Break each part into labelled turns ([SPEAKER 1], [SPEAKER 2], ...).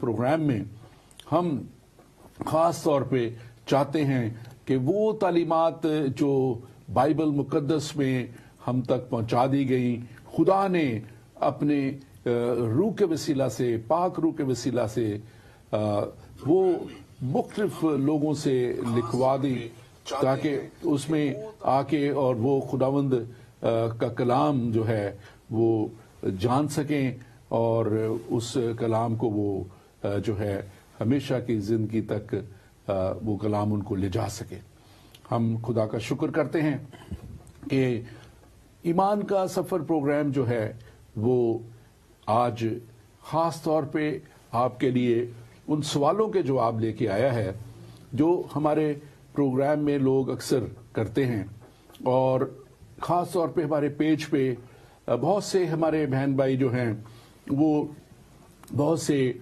[SPEAKER 1] Programme میں ہم خاص طور پہ چاہتے ہیں کہ وہ تعلیمات جو بائبل مقدس میں ہم تک پہنچا دی گئی، خدا نے اپنے روح کے وسیلہ سے، پاک روح کے وسیلہ سے وہ مختلف لوگوں سے لکھوا دی، تاکہ اس میں آ کے اور وہ خداوند کا کلام جو ہے وہ جان سکیں اور اس کلام کو وہ جو ہے ہمیشہ کی زندگی تک وہ کلام ان کو لے جا سکے۔ ہم خدا کا شکر کرتے ہیں کہ ایمان کا سفر پروگرام جو ہے وہ آج خاص طور پہ آپ کے لیے ان سوالوں کے جواب لے کے آیا ہے جو ہمارے پروگرام میں لوگ اکثر کرتے ہیں، اور خاص طور پہ ہمارے پیج پہ بہت سے ہمارے بہن بھائی جو ہیں وہ بہت سے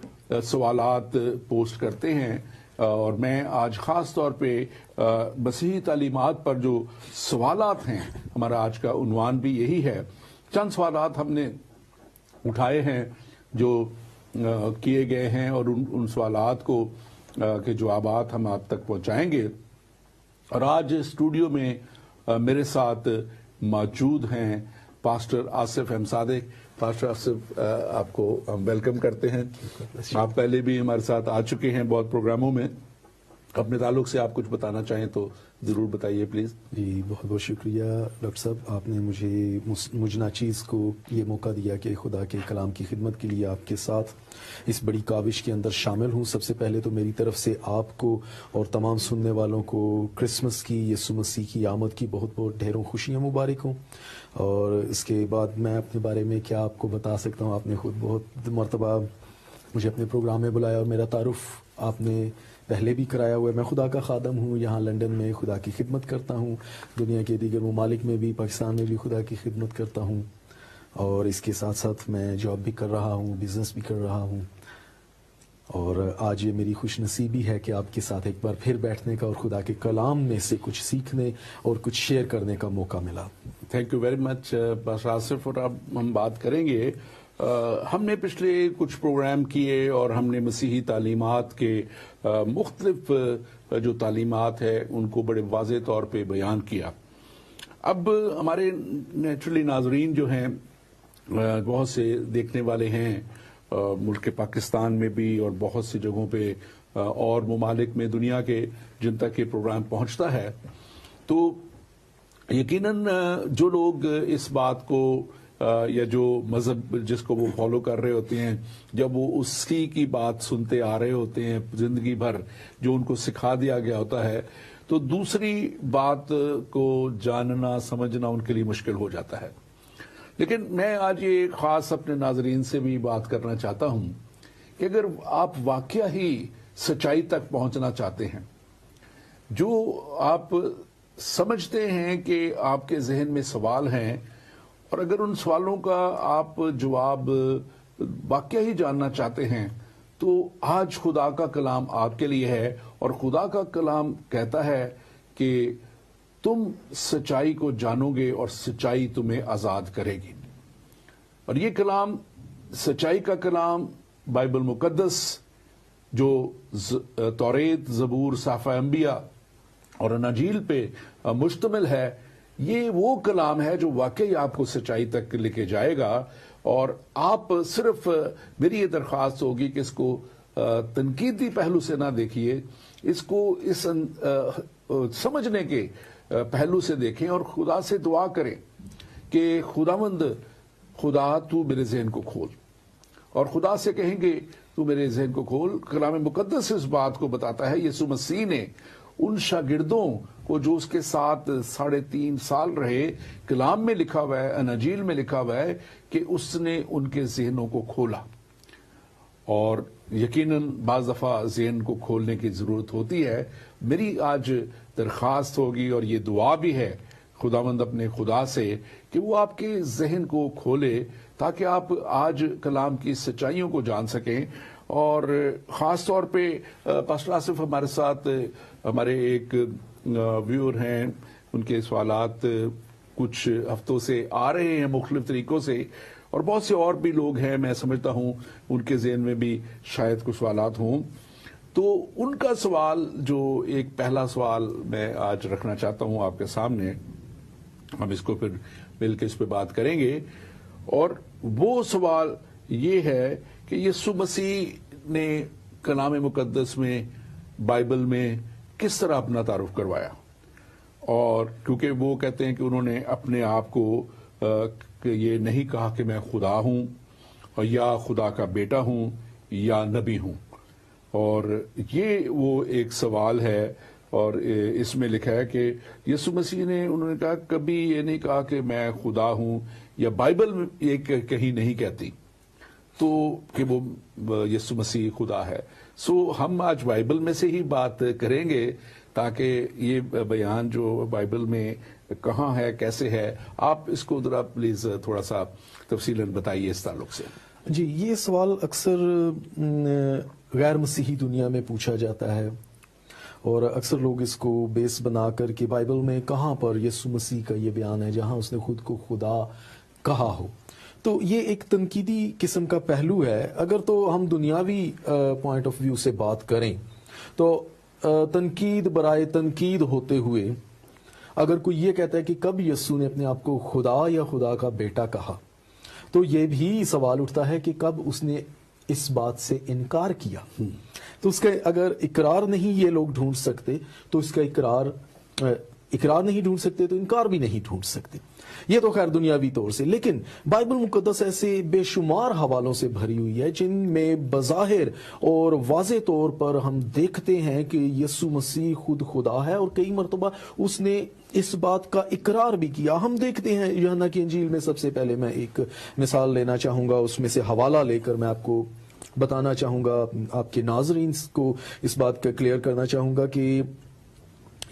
[SPEAKER 1] سوالات پوسٹ کرتے ہیں، اور میں آج خاص طور پہ مسیحی تعلیمات پر جو سوالات ہیں، ہمارا آج کا عنوان بھی یہی ہے، چند سوالات ہم نے اٹھائے ہیں جو کیے گئے ہیں، اور ان سوالات کو کے جوابات ہم آپ تک پہنچائیں گے۔ اور آج اسٹوڈیو میں میرے ساتھ موجود ہیں پاسٹر آصف احمد صادق۔ پاسٹر آصف، آپ کو ہم ویلکم کرتے ہیں۔ آپ پہلے بھی ہمارے ساتھ آ چکے ہیں بہت پروگراموں میں، اپنے تعلق سے آپ کچھ بتانا چاہیں تو ضرور بتائیے پلیز۔
[SPEAKER 2] جی بہت بہت شکریہ ڈاکٹر صاحب، آپ نے مجھے ناچیز کو یہ موقع دیا کہ خدا کے کلام کی خدمت کے لیے آپ کے ساتھ اس بڑی کاوش کے اندر شامل ہوں۔ سب سے پہلے تو میری طرف سے آپ کو اور تمام سننے والوں کو کرسمس کی، یسوع مسیح کی آمد کی بہت بہت ڈھیروں خوشیاں مبارک ہوں۔ اور اس کے بعد میں اپنے بارے میں کیا آپ کو بتا سکتا ہوں، آپ نے خود بہت مرتبہ مجھے اپنے پروگرام میں بلایا اور میرا تعارف آپ نے پہلے بھی کرایا ہوا ہے۔ میں خدا کا خادم ہوں، یہاں لنڈن میں خدا کی خدمت کرتا ہوں، دنیا کے دیگر ممالک میں بھی، پاکستان میں بھی خدا کی خدمت کرتا ہوں، اور اس کے ساتھ ساتھ میں جاب بھی کر رہا ہوں، بزنس بھی کر رہا ہوں۔ اور آج یہ میری خوش نصیبی ہے کہ آپ کے ساتھ ایک بار پھر بیٹھنے کا اور خدا کے کلام میں سے کچھ سیکھنے اور کچھ شیئر کرنے کا موقع ملا۔
[SPEAKER 1] Thank you very much pastor Asif, اور اب ہم بات کریں گے۔ ہم نے پچھلے کچھ پروگرام کیے اور ہم نے مسیحی تعلیمات کے مختلف جو تعلیمات ہے ان کو بڑے واضح طور پہ بیان کیا۔ اب ہمارے نیچرلی ناظرین جو ہیں بہت سے دیکھنے والے ہیں ملک پاکستان میں بھی اور بہت سی جگہوں پہ اور ممالک میں دنیا کے جن تک یہ پروگرام پہنچتا ہے، تو یقیناً جو لوگ اس بات کو یا جو مذہب جس کو وہ فالو کر رہے ہوتے ہیں، جب وہ اسی کی بات سنتے آ رہے ہوتے ہیں زندگی بھر، جو ان کو سکھا دیا گیا ہوتا ہے، تو دوسری بات کو جاننا سمجھنا ان کے لیے مشکل ہو جاتا ہے۔ لیکن میں آج یہ خاص اپنے ناظرین سے بھی بات کرنا چاہتا ہوں کہ اگر آپ واقعہ ہی سچائی تک پہنچنا چاہتے ہیں، جو آپ سمجھتے ہیں کہ آپ کے ذہن میں سوال ہیں، اور اگر ان سوالوں کا آپ جواب واقعہ ہی جاننا چاہتے ہیں، تو آج خدا کا کلام آپ کے لیے ہے، اور خدا کا کلام کہتا ہے کہ تم سچائی کو جانو گے اور سچائی تمہیں آزاد کرے گی۔ اور یہ کلام، سچائی کا کلام، بائبل مقدس جو توریت، زبور، صحائف انبیاء اور اناجیل پہ مشتمل ہے، یہ وہ کلام ہے جو واقعی آپ کو سچائی تک لے کے جائے گا۔ اور آپ صرف، میری یہ درخواست ہوگی کہ اس کو تنقیدی پہلو سے نہ دیکھیے، اس کو اس سمجھنے کے پہلو سے دیکھیں اور خدا سے دعا کریں کہ خداوند، خدا تو میرے ذہن کو کھول، اور خدا سے کہیں گے تو میرے ذہن کو کھول۔ کلام مقدس اس بات کو بتاتا ہے، یسوع مسیح نے ان شاگردوں کو جو اس کے ساتھ 3.5 سال رہے، کلام میں لکھا ہوا ہے، اناجیل میں لکھا ہوا ہے کہ اس نے ان کے ذہنوں کو کھولا۔ اور یقیناً بعض دفعہ ذہن کو کھولنے کی ضرورت ہوتی ہے۔ میری آج درخواست ہوگی اور یہ دعا بھی ہے خداوند اپنے خدا سے کہ وہ آپ کے ذہن کو کھولے تاکہ آپ آج کلام کی سچائیوں کو جان سکیں۔ اور خاص طور پہ پاسٹر آصف، ہمارے ساتھ ہمارے ایک ویور ہیں، ان کے سوالات کچھ ہفتوں سے آ رہے ہیں مختلف طریقوں سے، اور بہت سے اور بھی لوگ ہیں، میں سمجھتا ہوں ان کے ذہن میں بھی شاید کچھ سوالات ہوں. تو ان کا سوال جو ایک پہلا سوال میں آج رکھنا چاہتا ہوں آپ کے سامنے، ہم اس کو پھر مل کے اس پہ بات کریں گے، اور وہ سوال یہ ہے کہ یسوع مسیح نے کلام مقدس میں، بائبل میں کس طرح اپنا تعارف کروایا. اور کیونکہ وہ کہتے ہیں کہ انہوں نے اپنے آپ کو کہ یہ نہیں کہا کہ میں خدا ہوں اور یا خدا کا بیٹا ہوں یا نبی ہوں. اور یہ وہ ایک سوال ہے، اور اس میں لکھا ہے کہ یسوع مسیح نے، انہوں نے کہا کبھی یہ نہیں کہا کہ میں خدا ہوں، یا بائبل میں یہ کہیں نہیں کہتی تو کہ وہ یسوع مسیح خدا ہے. ہم آج بائبل میں سے ہی بات کریں گے تاکہ یہ بیان جو بائبل میں کہاں ہے، کیسے ہے. آپ اس کو ذرا پلیز تھوڑا سا تفصیلاً بتائیے اس تعلق سے.
[SPEAKER 2] جی، یہ سوال اکثر غیر مسیحی دنیا میں پوچھا جاتا ہے، اور اکثر لوگ اس کو بیس بنا کر کہ بائبل میں کہاں پر یسوع مسیح کا یہ بیان ہے جہاں اس نے خود کو خدا کہا ہو. تو یہ ایک تنقیدی قسم کا پہلو ہے. اگر تو ہم دنیاوی پوائنٹ آف ویو سے بات کریں تو تنقید برائے تنقید ہوتے ہوئے اگر کوئی یہ کہتا ہے کہ کب یسوع نے اپنے آپ کو خدا یا خدا کا بیٹا کہا، تو یہ بھی سوال اٹھتا ہے کہ کب اس نے اس بات سے انکار کیا. تو اس کا اگر اقرار نہیں یہ لوگ ڈھونڈ سکتے تو اس کا اقرار نہیں ڈھونڈ سکتے تو انکار بھی نہیں ڈھونڈ سکتے. یہ تو خیر دنیاوی طور سے. لیکن بائبل مقدس ایسے بے شمار حوالوں سے بھری ہوئی ہے جن میں بظاہر اور واضح طور پر ہم دیکھتے ہیں کہ یسوع مسیح خود خدا ہے، اور کئی مرتبہ اس نے اس بات کا اقرار بھی کیا. ہم دیکھتے ہیں یوحنا کی انجیل میں، سب سے پہلے میں ایک مثال لینا چاہوں گا، اس میں سے حوالہ لے کر میں آپ کو بتانا چاہوں گا، آپ کے ناظرین کو اس بات کا کلیئر کرنا چاہوں گا کہ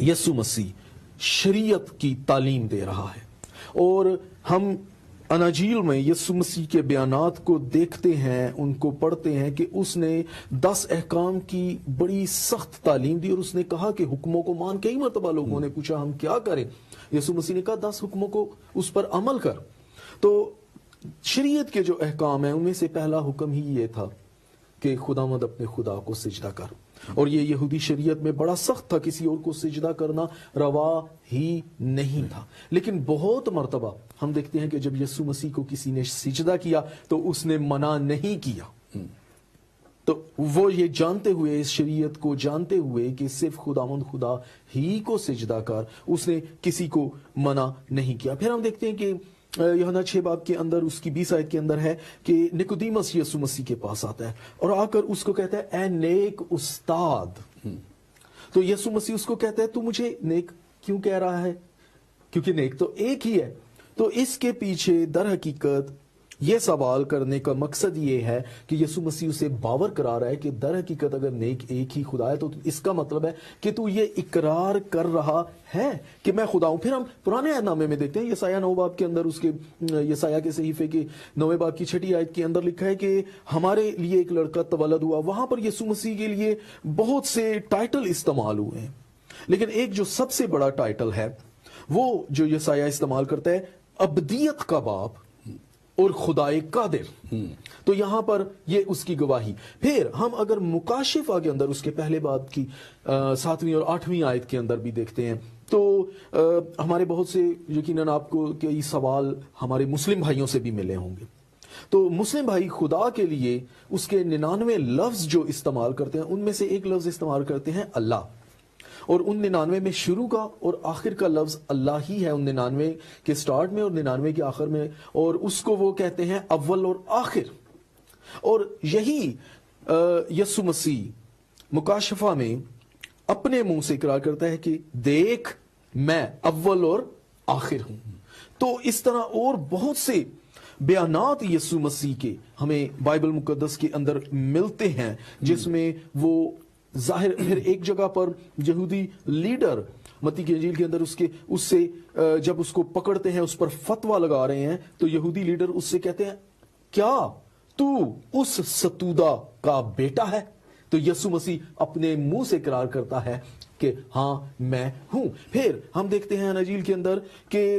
[SPEAKER 2] یسوع مسیح شریعت کی تعلیم دے رہا ہے، اور ہم اناجیل میں یسوع مسیح کے بیانات کو دیکھتے ہیں، ان کو پڑھتے ہیں کہ اس نے 10 احکام کی بڑی سخت تعلیم دی، اور اس نے کہا کہ حکموں کو مان. کئی مرتبہ لوگوں نے پوچھا ہم کیا کریں؟ یسوع مسیح نے کہا 10 حکموں کو اس پر عمل کر. تو شریعت کے جو احکام ہیں ان میں سے پہلا حکم ہی یہ تھا کہ خداوند اپنے خدا کو سجدہ کر، اور یہ یہودی شریعت میں بڑا سخت تھا، کسی اور کو سجدہ کرنا روا ہی نہیں تھا. لیکن بہت مرتبہ ہم دیکھتے ہیں کہ جب یسوع مسیح کو کسی نے سجدہ کیا تو اس نے منع نہیں کیا. تو وہ یہ جانتے ہوئے، اس شریعت کو جانتے ہوئے کہ صرف خداوند خدا ہی کو سجدہ کر، اس نے کسی کو منع نہیں کیا. پھر ہم دیکھتے ہیں کہ یوحنا 6 باب کے اندر اس کی 20 آیت کے اندر ہے کہ نکودیمس یسوع مسیح کے پاس آتا ہے اور آ کر اس کو کہتا ہے اے نیک استاد. تو یسوع مسیح اس کو کہتا ہے تو مجھے نیک کیوں کہہ رہا ہے؟ کیونکہ نیک تو ایک ہی ہے. تو اس کے پیچھے در حقیقت یہ سوال کرنے کا مقصد یہ ہے کہ یسوع مسیح اسے باور کرا رہا ہے کہ در حقیقت اگر نیک ایک ہی خدا ہے تو اس کا مطلب ہے کہ تو یہ اقرار کر رہا ہے کہ میں خدا ہوں. پھر ہم پرانے عہد نامے میں دیکھتے ہیں یسایہ 9 باب کے اندر، اس کے یسایہ کے صحیفے کے 9 باب کی 6 آیت کے اندر لکھا ہے کہ ہمارے لیے ایک لڑکا تولد ہوا. وہاں پر یسوع مسیح کے لیے بہت سے ٹائٹل استعمال ہوئے ہیں، لیکن ایک جو سب سے بڑا ٹائٹل ہے وہ جو یسایہ استعمال کرتا ہے ابدیت کا باپ اور خدائے قادر. تو یہاں پر یہ اس کی گواہی. پھر ہم اگر مکاشفہ کے اندر اس کے پہلے باب کی 7ویں اور 8ویں آیت کے اندر بھی دیکھتے ہیں تو ہمارے بہت سے یقیناً آپ کو کئی سوال ہمارے مسلم بھائیوں سے بھی ملے ہوں گے. تو مسلم بھائی خدا کے لیے اس کے 99 لفظ جو استعمال کرتے ہیں ان میں سے ایک لفظ استعمال کرتے ہیں اللہ، اور ان 99 میں شروع کا اور آخر کا لفظ اللہ ہی ہے، ان 99 کے سٹارٹ میں اور 99 کے آخر میں، اور اس کو وہ کہتے ہیں اول اور آخر. اور یہی یسوع مسیح مکاشفہ میں اپنے منہ سے اقرار کرتا ہے کہ دیکھ میں اول اور آخر ہوں. تو اس طرح اور بہت سے بیانات یسوع مسیح کے ہمیں بائبل مقدس کے اندر ملتے ہیں جس میں وہ ظاہر. پھر ایک جگہ پر یہودی لیڈر متی کی انجیل کے اندر اس سے جب اس کو پکڑتے ہیں، اس پر فتویٰ لگا رہے ہیں، تو یہودی لیڈر اس سے کہتے ہیں کیا تو اس ستودہ کا بیٹا ہے؟ تو یسوع مسیح اپنے منہ سے اقرار کرتا ہے کہ ہاں میں ہوں. پھر ہم دیکھتے ہیں انجیل کے اندر کہ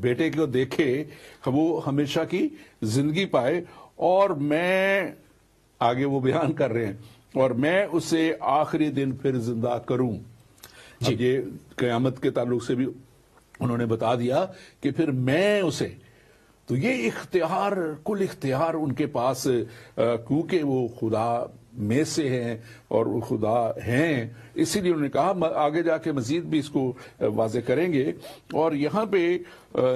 [SPEAKER 1] بیٹے کو دیکھے وہ ہمیشہ کی زندگی پائے، اور میں آگے وہ بیان کر رہے ہیں، اور میں اسے آخری دن پھر زندہ کروں. اب یہ قیامت کے تعلق سے بھی انہوں نے بتا دیا کہ پھر میں اسے، تو یہ اختیار، کل اختیار ان کے پاس، کیونکہ وہ خدا میں سے ہیں اور وہ خدا ہیں، اسی لیے انہوں نے کہا. آگے جا کے مزید بھی اس کو واضح کریں گے. اور یہاں پہ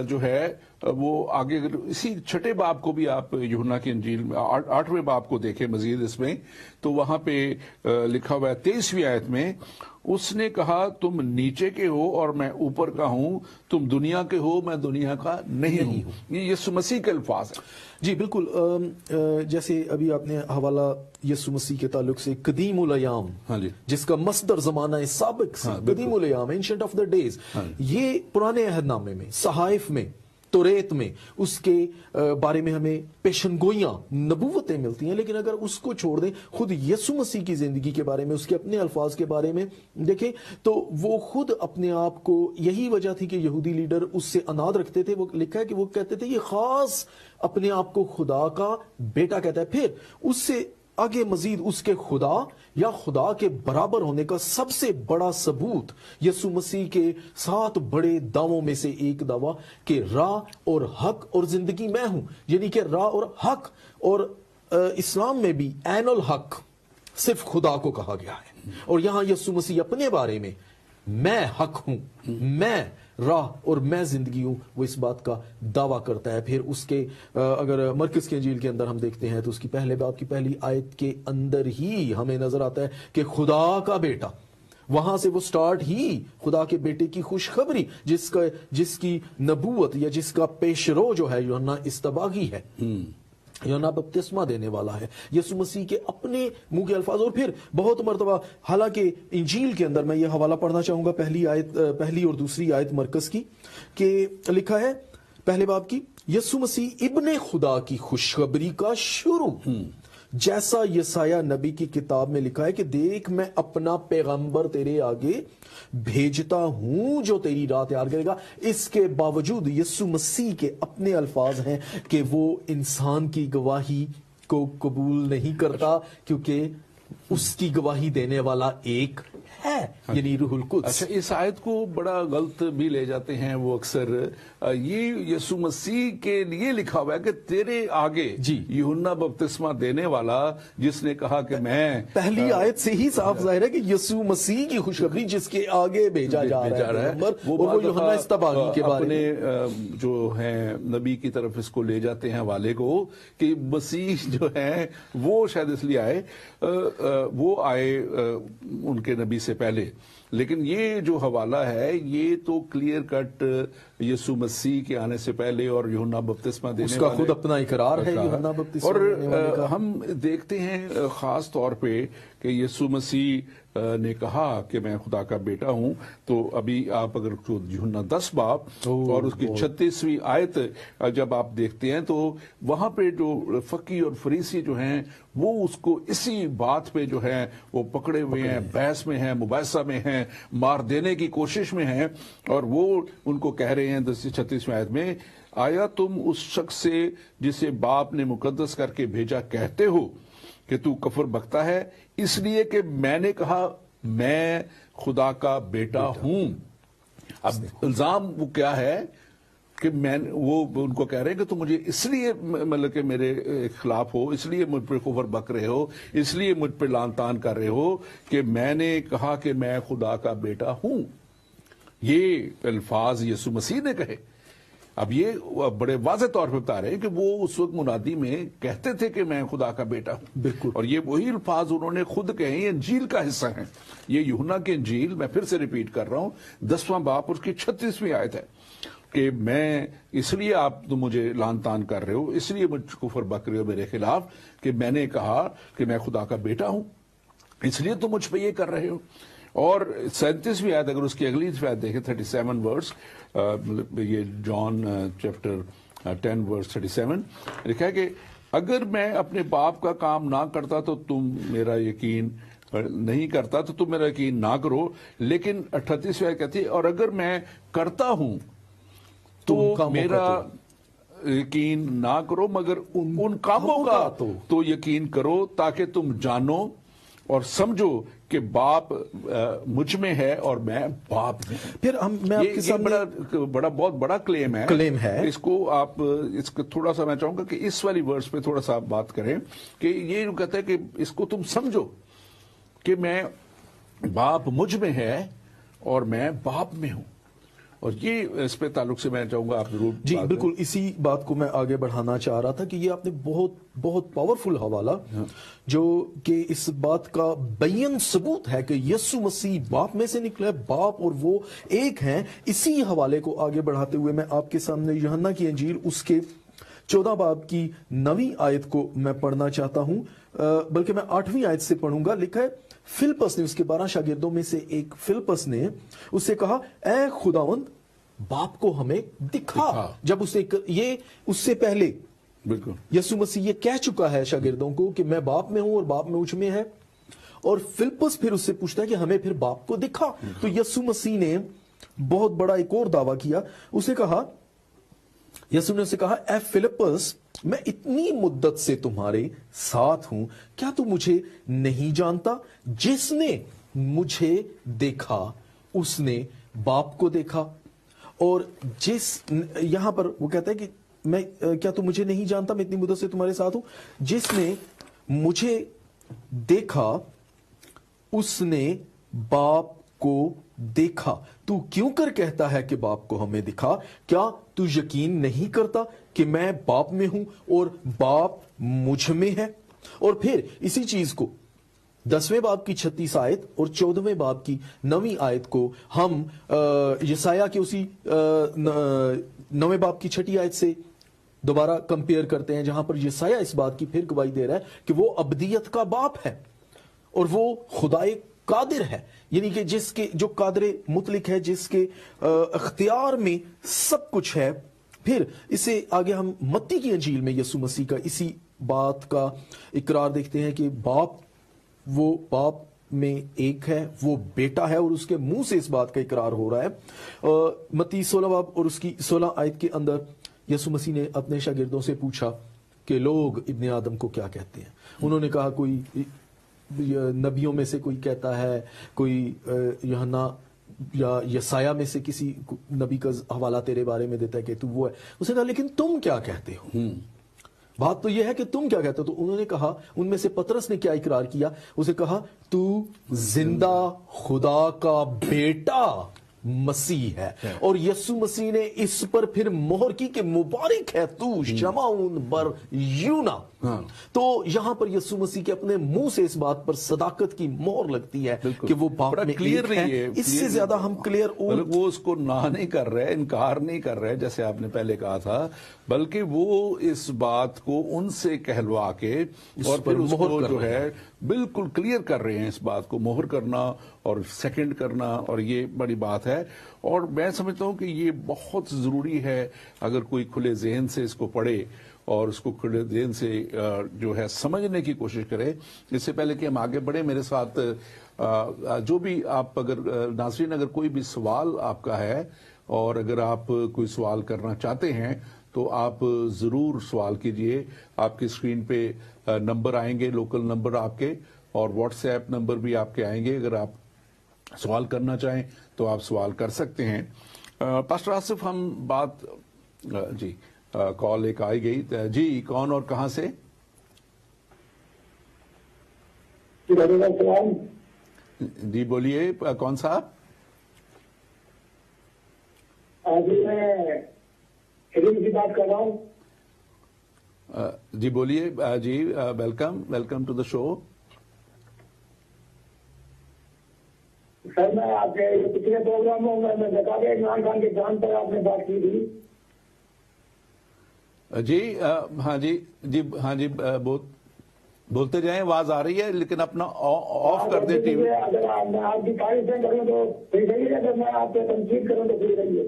[SPEAKER 1] جو ہے وہ آگے اسی 6 باب کو بھی آپ یوحنا کی انجیل میں 8ویں باب کو دیکھیں مزید اس میں، تو وہاں پہ لکھا ہوا ہے 23ویں آیت میں، اس نے کہا تم نیچے کے ہو اور میں اوپر کا ہوں، تم دنیا کے ہو میں دنیا کا نہیں ہوں. یہ یسوع مسیح کے الفاظ ہیں.
[SPEAKER 2] جی بالکل. جیسے ابھی آپ نے حوالہ یسوع مسیح کے تعلق سے قدیم الایام،
[SPEAKER 1] ہاں جی،
[SPEAKER 2] جس کا مصدر زمانہ سابق سے، قدیم الایام، اینشنٹ آف دا ڈیز، یہ پرانے عہد نامے میں، صحائف میں، توریت میں اس کے بارے میں ہمیں پیشن گوئیاں، نبوتیں ملتی ہیں. لیکن اگر اس کو چھوڑ دیں، خود یسوع مسیح کی زندگی کے بارے میں، اس کے اپنے الفاظ کے بارے میں دیکھیں تو وہ خود اپنے آپ کو، یہی وجہ تھی کہ یہودی لیڈر اس سے اناد رکھتے تھے. وہ لکھا ہے کہ وہ کہتے تھے یہ خاص اپنے آپ کو خدا کا بیٹا کہتا ہے. پھر اس سے آگے مزید اس کے خدا یا خدا کے برابر ہونے کا سب سے بڑا ثبوت یسوع مسیح کے 7 بڑے دعووں میں سے ایک دعویٰ کہ راہ اور حق اور زندگی میں ہوں، یعنی کہ راہ اور حق. اور اسلام میں بھی عین الحق صرف خدا کو کہا گیا ہے. اور یہاں یسوع مسیح اپنے بارے میں حق ہوں، میں راہ اور میں زندگی ہوں، وہ اس بات کا دعویٰ کرتا ہے. پھر اس کے اگر مرکز کی انجیل کے اندر ہم دیکھتے ہیں تو اس کی پہلے باب کی پہلی آیت کے اندر ہی ہمیں نظر آتا ہے کہ خدا کا بیٹا، وہاں سے وہ سٹارٹ ہی خدا کے بیٹے کی خوشخبری، جس کی نبوت یا جس کا پیشرو جو ہے یوحنا استباغی ہے، یوحنا بپتسمہ دینے والا ہے، یسوع مسیح کے اپنے منہ کے الفاظ. اور پھر بہت مرتبہ، حالانکہ انجیل کے اندر میں یہ حوالہ پڑھنا چاہوں گا پہلی اور دوسری آیت مرکز کی، کہ لکھا ہے پہلے باب کی، یسوع مسیح ابن خدا کی خوشخبری کا شروع، جیسا یسایہ نبی کی کتاب میں لکھا ہے کہ دیکھ میں اپنا پیغمبر تیرے آگے بھیجتا ہوں جو تیری راہ تیار کرے گا. اس کے باوجود یسوع مسیح کے اپنے الفاظ ہیں کہ وہ انسان کی گواہی کو قبول نہیں کرتا، کیونکہ اس کی گواہی دینے والا ایک ہے، یعنی روح القدس.
[SPEAKER 1] اچھا، اس آیت کو بڑا غلط بھی لے جاتے ہیں وہ اکثر. یہ یسوع مسیح کے لیے لکھا ہوا ہے کہ تیرے آگے یوحنا بپتسمہ دینے والا، جس نے کہا کہ میں،
[SPEAKER 2] پہلی آیت سے ہی صاف ظاہر ہے کہ یسوع مسیح کی خوشخبری جس کے آگے بھیجا جا رہا ہے، وہ یوحنا استباغی کے بارے میں
[SPEAKER 1] اپنے جو ہیں نبی کی طرف اس کو لے جاتے ہیں حوالے کو، کہ مسیح جو ہے وہ شاید اس لیے آئے، وہ آئے ان کے نبی سے پہلے. لیکن یہ جو حوالہ ہے یہ تو کلیئر کٹ یسوع مسیح کے آنے سے پہلے اور یوحنا بپتسمہ دینے
[SPEAKER 2] اس کا خود اپنا اقرار ہے یوحنا بپتسمہ دینے والے کا.
[SPEAKER 1] اور ہم دیکھتے ہیں خاص طور پہ کہ یسوع مسیح نے کہا کہ میں خدا کا بیٹا ہوں. تو ابھی آپ اگر یوحنا 10 باب اور اس کی 36ویں آیت جب آپ دیکھتے ہیں تو وہاں پہ جو فقی اور فریسی جو ہیں وہ اس کو اسی بات پہ جو ہے وہ پکڑے ہوئے ہیں، بحث میں ہیں، مباحثہ میں ہیں، مار دینے کی کوشش میں ہیں. اور وہ ان کو کہہ رہے ہیں 36ویں آیت میں، آیا تم اس شخص سے جسے باپ نے مقدس کر کے بھیجا کہتے ہو کہ تو کفر بکتا ہے اس لیے کہ میں نے کہا میں خدا کا بیٹا ہوں. اب الزام وہ کیا ہے کہ وہ ان کو کہہ رہے ہیں کہ تم مجھے اس لیے مطلب کہ میرے خلاف ہو، اس لیے مجھ پہ کفر بک رہے ہو، اس لیے مجھ پہ لعن طعن کر رہے ہو کہ میں نے کہا کہ میں خدا کا بیٹا ہوں. یہ الفاظ یسوع مسیح نے کہے. اب یہ بڑے واضح طور پہ بتا رہے ہیں کہ وہ اس وقت منادی میں کہتے تھے کہ میں خدا کا بیٹا ہوں.
[SPEAKER 2] بالکل.
[SPEAKER 1] اور یہ وہی الفاظ انہوں نے خود کہے، یہ انجیل کا حصہ ہیں. یہ یوحنا کی انجیل، میں پھر سے ریپیٹ کر رہا ہوں، 10واں باب اس کی 36ویں آیت ہے کہ میں اس لیے آپ تو مجھے لعن طعن کر رہے ہو، اس لیے مجھ کفر بک رہے ہو میرے خلاف کہ میں نے کہا کہ میں خدا کا بیٹا ہوں، اس لیے تو مجھ پہ یہ کر رہے ہو. اور 37ویں آیت اگر اس کی اگلی آیت دیکھیں 37 ورس، یہ جان چیپٹر 10 ورس 37 لکھا ہے کہ اگر میں اپنے باپ کا کام نہ کرتا تو تم میرا یقین نہیں کرتا تو تم میرا یقین نہ کرو. لیکن 38ویں آیت کہتی ہے اور اگر میں کرتا ہوں تو میرا یقین نہ کرو مگر ان کاموں کا تو یقین کرو تاکہ تم جانو اور سمجھو کہ باپ مجھ میں ہے اور میں باپ میں ہوں.
[SPEAKER 2] پھر میں آپ کے
[SPEAKER 1] سامنے بہت بڑا کلیم ہے. اس کو آپ تھوڑا سا میں چاہوں گا کہ اس والی ورس پہ تھوڑا سا آپ بات کریں کہ یہ جو کہتا ہے کہ اس کو تم سمجھو کہ میں باپ مجھ میں ہے اور میں باپ میں ہوں. اور یہ اس پہ تعلق سے میں چاہوں گا آپ ضرور.
[SPEAKER 2] جی بالکل اسی بات کو میں آگے بڑھانا چاہ رہا تھا کہ یہ آپ نے بہت پاورفل حوالہ جو کہ اس بات کا بیان ثبوت ہے کہ یسوع مسیح باپ میں سے نکلے، باپ اور وہ ایک ہیں. اسی حوالے کو آگے بڑھاتے ہوئے میں آپ کے سامنے یوحنا کی انجیل اس کے 14 باب کی 9 آیت کو میں پڑھنا چاہتا ہوں، بلکہ میں 8ویں آیت سے پڑھوں گا. لکھا ہے فلپس نے، اس کے 12 شاگردوں میں سے ایک فلپس نے اس سے کہا اے خداوند باپ کو ہمیں دکھا. جب یہ اس سے پہلے بالکل یسوع مسیح یہ کہہ چکا ہے شاگردوں کو کہ میں باپ میں ہوں اور باپ میں مجھ میں ہے، اور فلپس پھر اس سے پوچھتا ہے کہ ہمیں پھر باپ کو دکھا. تو یسوع مسیح نے بہت بڑا ایک اور دعویٰ کیا. اسے کہا، یسوع نے اسے کہا اے فلپس میں اتنی مدت سے تمہارے ساتھ ہوں، کیا تو مجھے نہیں جانتا؟ جس نے مجھے دیکھا اس نے باپ کو دیکھا. اور یہاں پر وہ کہتا ہے کہ میں کیا تو مجھے نہیں جانتا، میں اتنی مدت سے تمہارے ساتھ ہوں، جس نے مجھے دیکھا اس نے باپ کو دیکھا. تو کیوں کر کہتا ہے کہ باپ کو ہمیں دکھا؟ کیا تو یقین نہیں کرتا کہ میں باپ میں ہوں اور باپ مجھ میں ہے؟ اور پھر اسی چیز کو 10ویں باب کی 36 آیت اور 14ویں باب کی 9 آیت کو ہم یسایہ کے اسی 9ویں باب کی 6 آیت سے دوبارہ کمپیئر کرتے ہیں، جہاں پر یسایہ اس بات کی پھر گواہی دے رہا ہے کہ وہ ابدیت کا باپ ہے اور وہ خدائے قادر ہے، یعنی کہ جس کے جو قادر مطلق ہے، جس کے اختیار میں سب کچھ ہے. پھر اسے آگے ہم متی کی انجیل میں یسوع مسیح کا اسی بات کا اقرار دیکھتے ہیں کہ وہ باپ میں ایک ہے، وہ بیٹا ہے، اور اس کے منہ سے اس بات کا اقرار ہو رہا ہے. متی 16 باب اور اس کی 16 آیت کے اندر یسوع مسیح نے اپنے شاگردوں سے پوچھا کہ لوگ ابن آدم کو کیا کہتے ہیں. انہوں نے کہا کوئی نبیوں میں سے کوئی کہتا ہے، کوئی یوحنا یا یسایہ میں سے کسی نبی کا حوالہ تیرے بارے میں دیتا ہے کہ تو وہ ہے. اس نے کہا لیکن تم کیا کہتے ہو؟ بات تو یہ ہے کہ تم کیا کہتے ہو؟ تو انہوں نے کہا، ان میں سے پطرس نے کیا اقرار کیا؟ اسے کہا تو زندہ خدا کا بیٹا مسیح ہے. اور یسوع مسیح نے اس پر پھر مہر کی کہ مبارک ہے تو شمعون بر یونا. تو یہاں پر یسوع مسیح کے اپنے منہ سے اس بات پر صداقت کی مہر لگتی ہے کہ وہ باپ میں
[SPEAKER 1] کلیئر
[SPEAKER 2] ایک ہے. اس سے زیادہ ہم کلیئر
[SPEAKER 1] وہ اس کو نہ نہیں کر رہے، انکار نہیں کر رہے جیسے آپ نے پہلے کہا تھا، بلکہ وہ اس بات کو ان سے کہلوا کے اور پھر اس کو جو ہے بالکل کلیئر کر رہے ہیں. اس بات کو مہر کرنا اور سیکنڈ کرنا، اور یہ بڑی بات ہے. اور میں سمجھتا ہوں کہ یہ بہت ضروری ہے اگر کوئی کھلے ذہن سے اس کو پڑھے اور اس کو کھلے ذہن سے جو ہے سمجھنے کی کوشش کرے. اس سے پہلے کہ ہم آگے بڑھیں، میرے ساتھ جو بھی آپ اگر ناظرین اگر کوئی بھی سوال آپ کا ہے اور اگر آپ کوئی سوال کرنا چاہتے ہیں تو آپ ضرور سوال کیجئے. آپ کی اسکرین پہ نمبر آئیں گے، لوکل نمبر آپ کے، اور واٹس ایپ نمبر بھی آپ کے آئیں گے. اگر آپ سوال کرنا چاہیں تو آپ سوال کر سکتے ہیں. پاسٹر آصف، ہم بات جی کال ایک آئی گئی. جی کون اور کہاں سے؟ جی بولیے، کون صاحب؟
[SPEAKER 3] میں بات کر رہا ہوں.
[SPEAKER 1] جی بولیے. جی ویلکم ٹو دا شو.
[SPEAKER 3] سر میں آپ کے پچھلے پروگراموں میں بتا دیں عمران خان کے جان پر آپ نے بات کی تھی.
[SPEAKER 1] جی ہاں جی بولتے جائیں، آواز آ رہی ہے لیکن اپنا آف کر دیں ٹی وی.
[SPEAKER 3] اگر میں آپ کی تعریفیں کروں تو پھر صحیح ہے، اگر میں آپ سے تنقید کروں تو پھر صحیح ہے.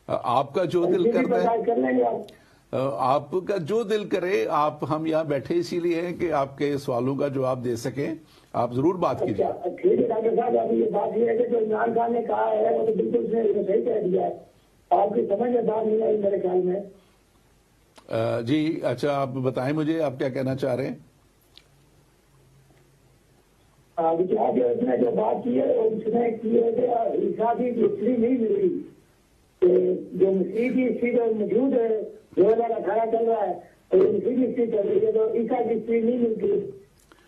[SPEAKER 1] آپ کا جو دل کرتا ہے
[SPEAKER 3] کر لیں گے
[SPEAKER 1] آپ کا جو دل کرے. ہم یہاں بیٹھے اسی لیے ہیں کہ آپ کے سوالوں کا جواب دے سکیں. آپ ضرور بات کیجیے.
[SPEAKER 3] ٹھیک ہے ڈاکٹر صاحب، ابھی یہ بات یہ ہے کہ جو عمران خان نے کہا ہے وہ تو بالکل صحیح کہہ دیا ہے. آپ کی سمجھ میں بات نہیں آئی میرے خیال میں.
[SPEAKER 1] جی اچھا، آپ بتائیں مجھے آپ کیا کہنا چاہ رہے ہیں.
[SPEAKER 3] اس نے جو بات کی ہے اس نے کی ہے کہ عیسیٰ کی ہسٹری نہیں ملی، جو مسیح کی ہسٹری جو موجود ہے 2018 چل رہا ہے تو مسیح کی ہسٹری چل رہی ہے تو عیسیٰ کی ہسٹری نہیں ملتی.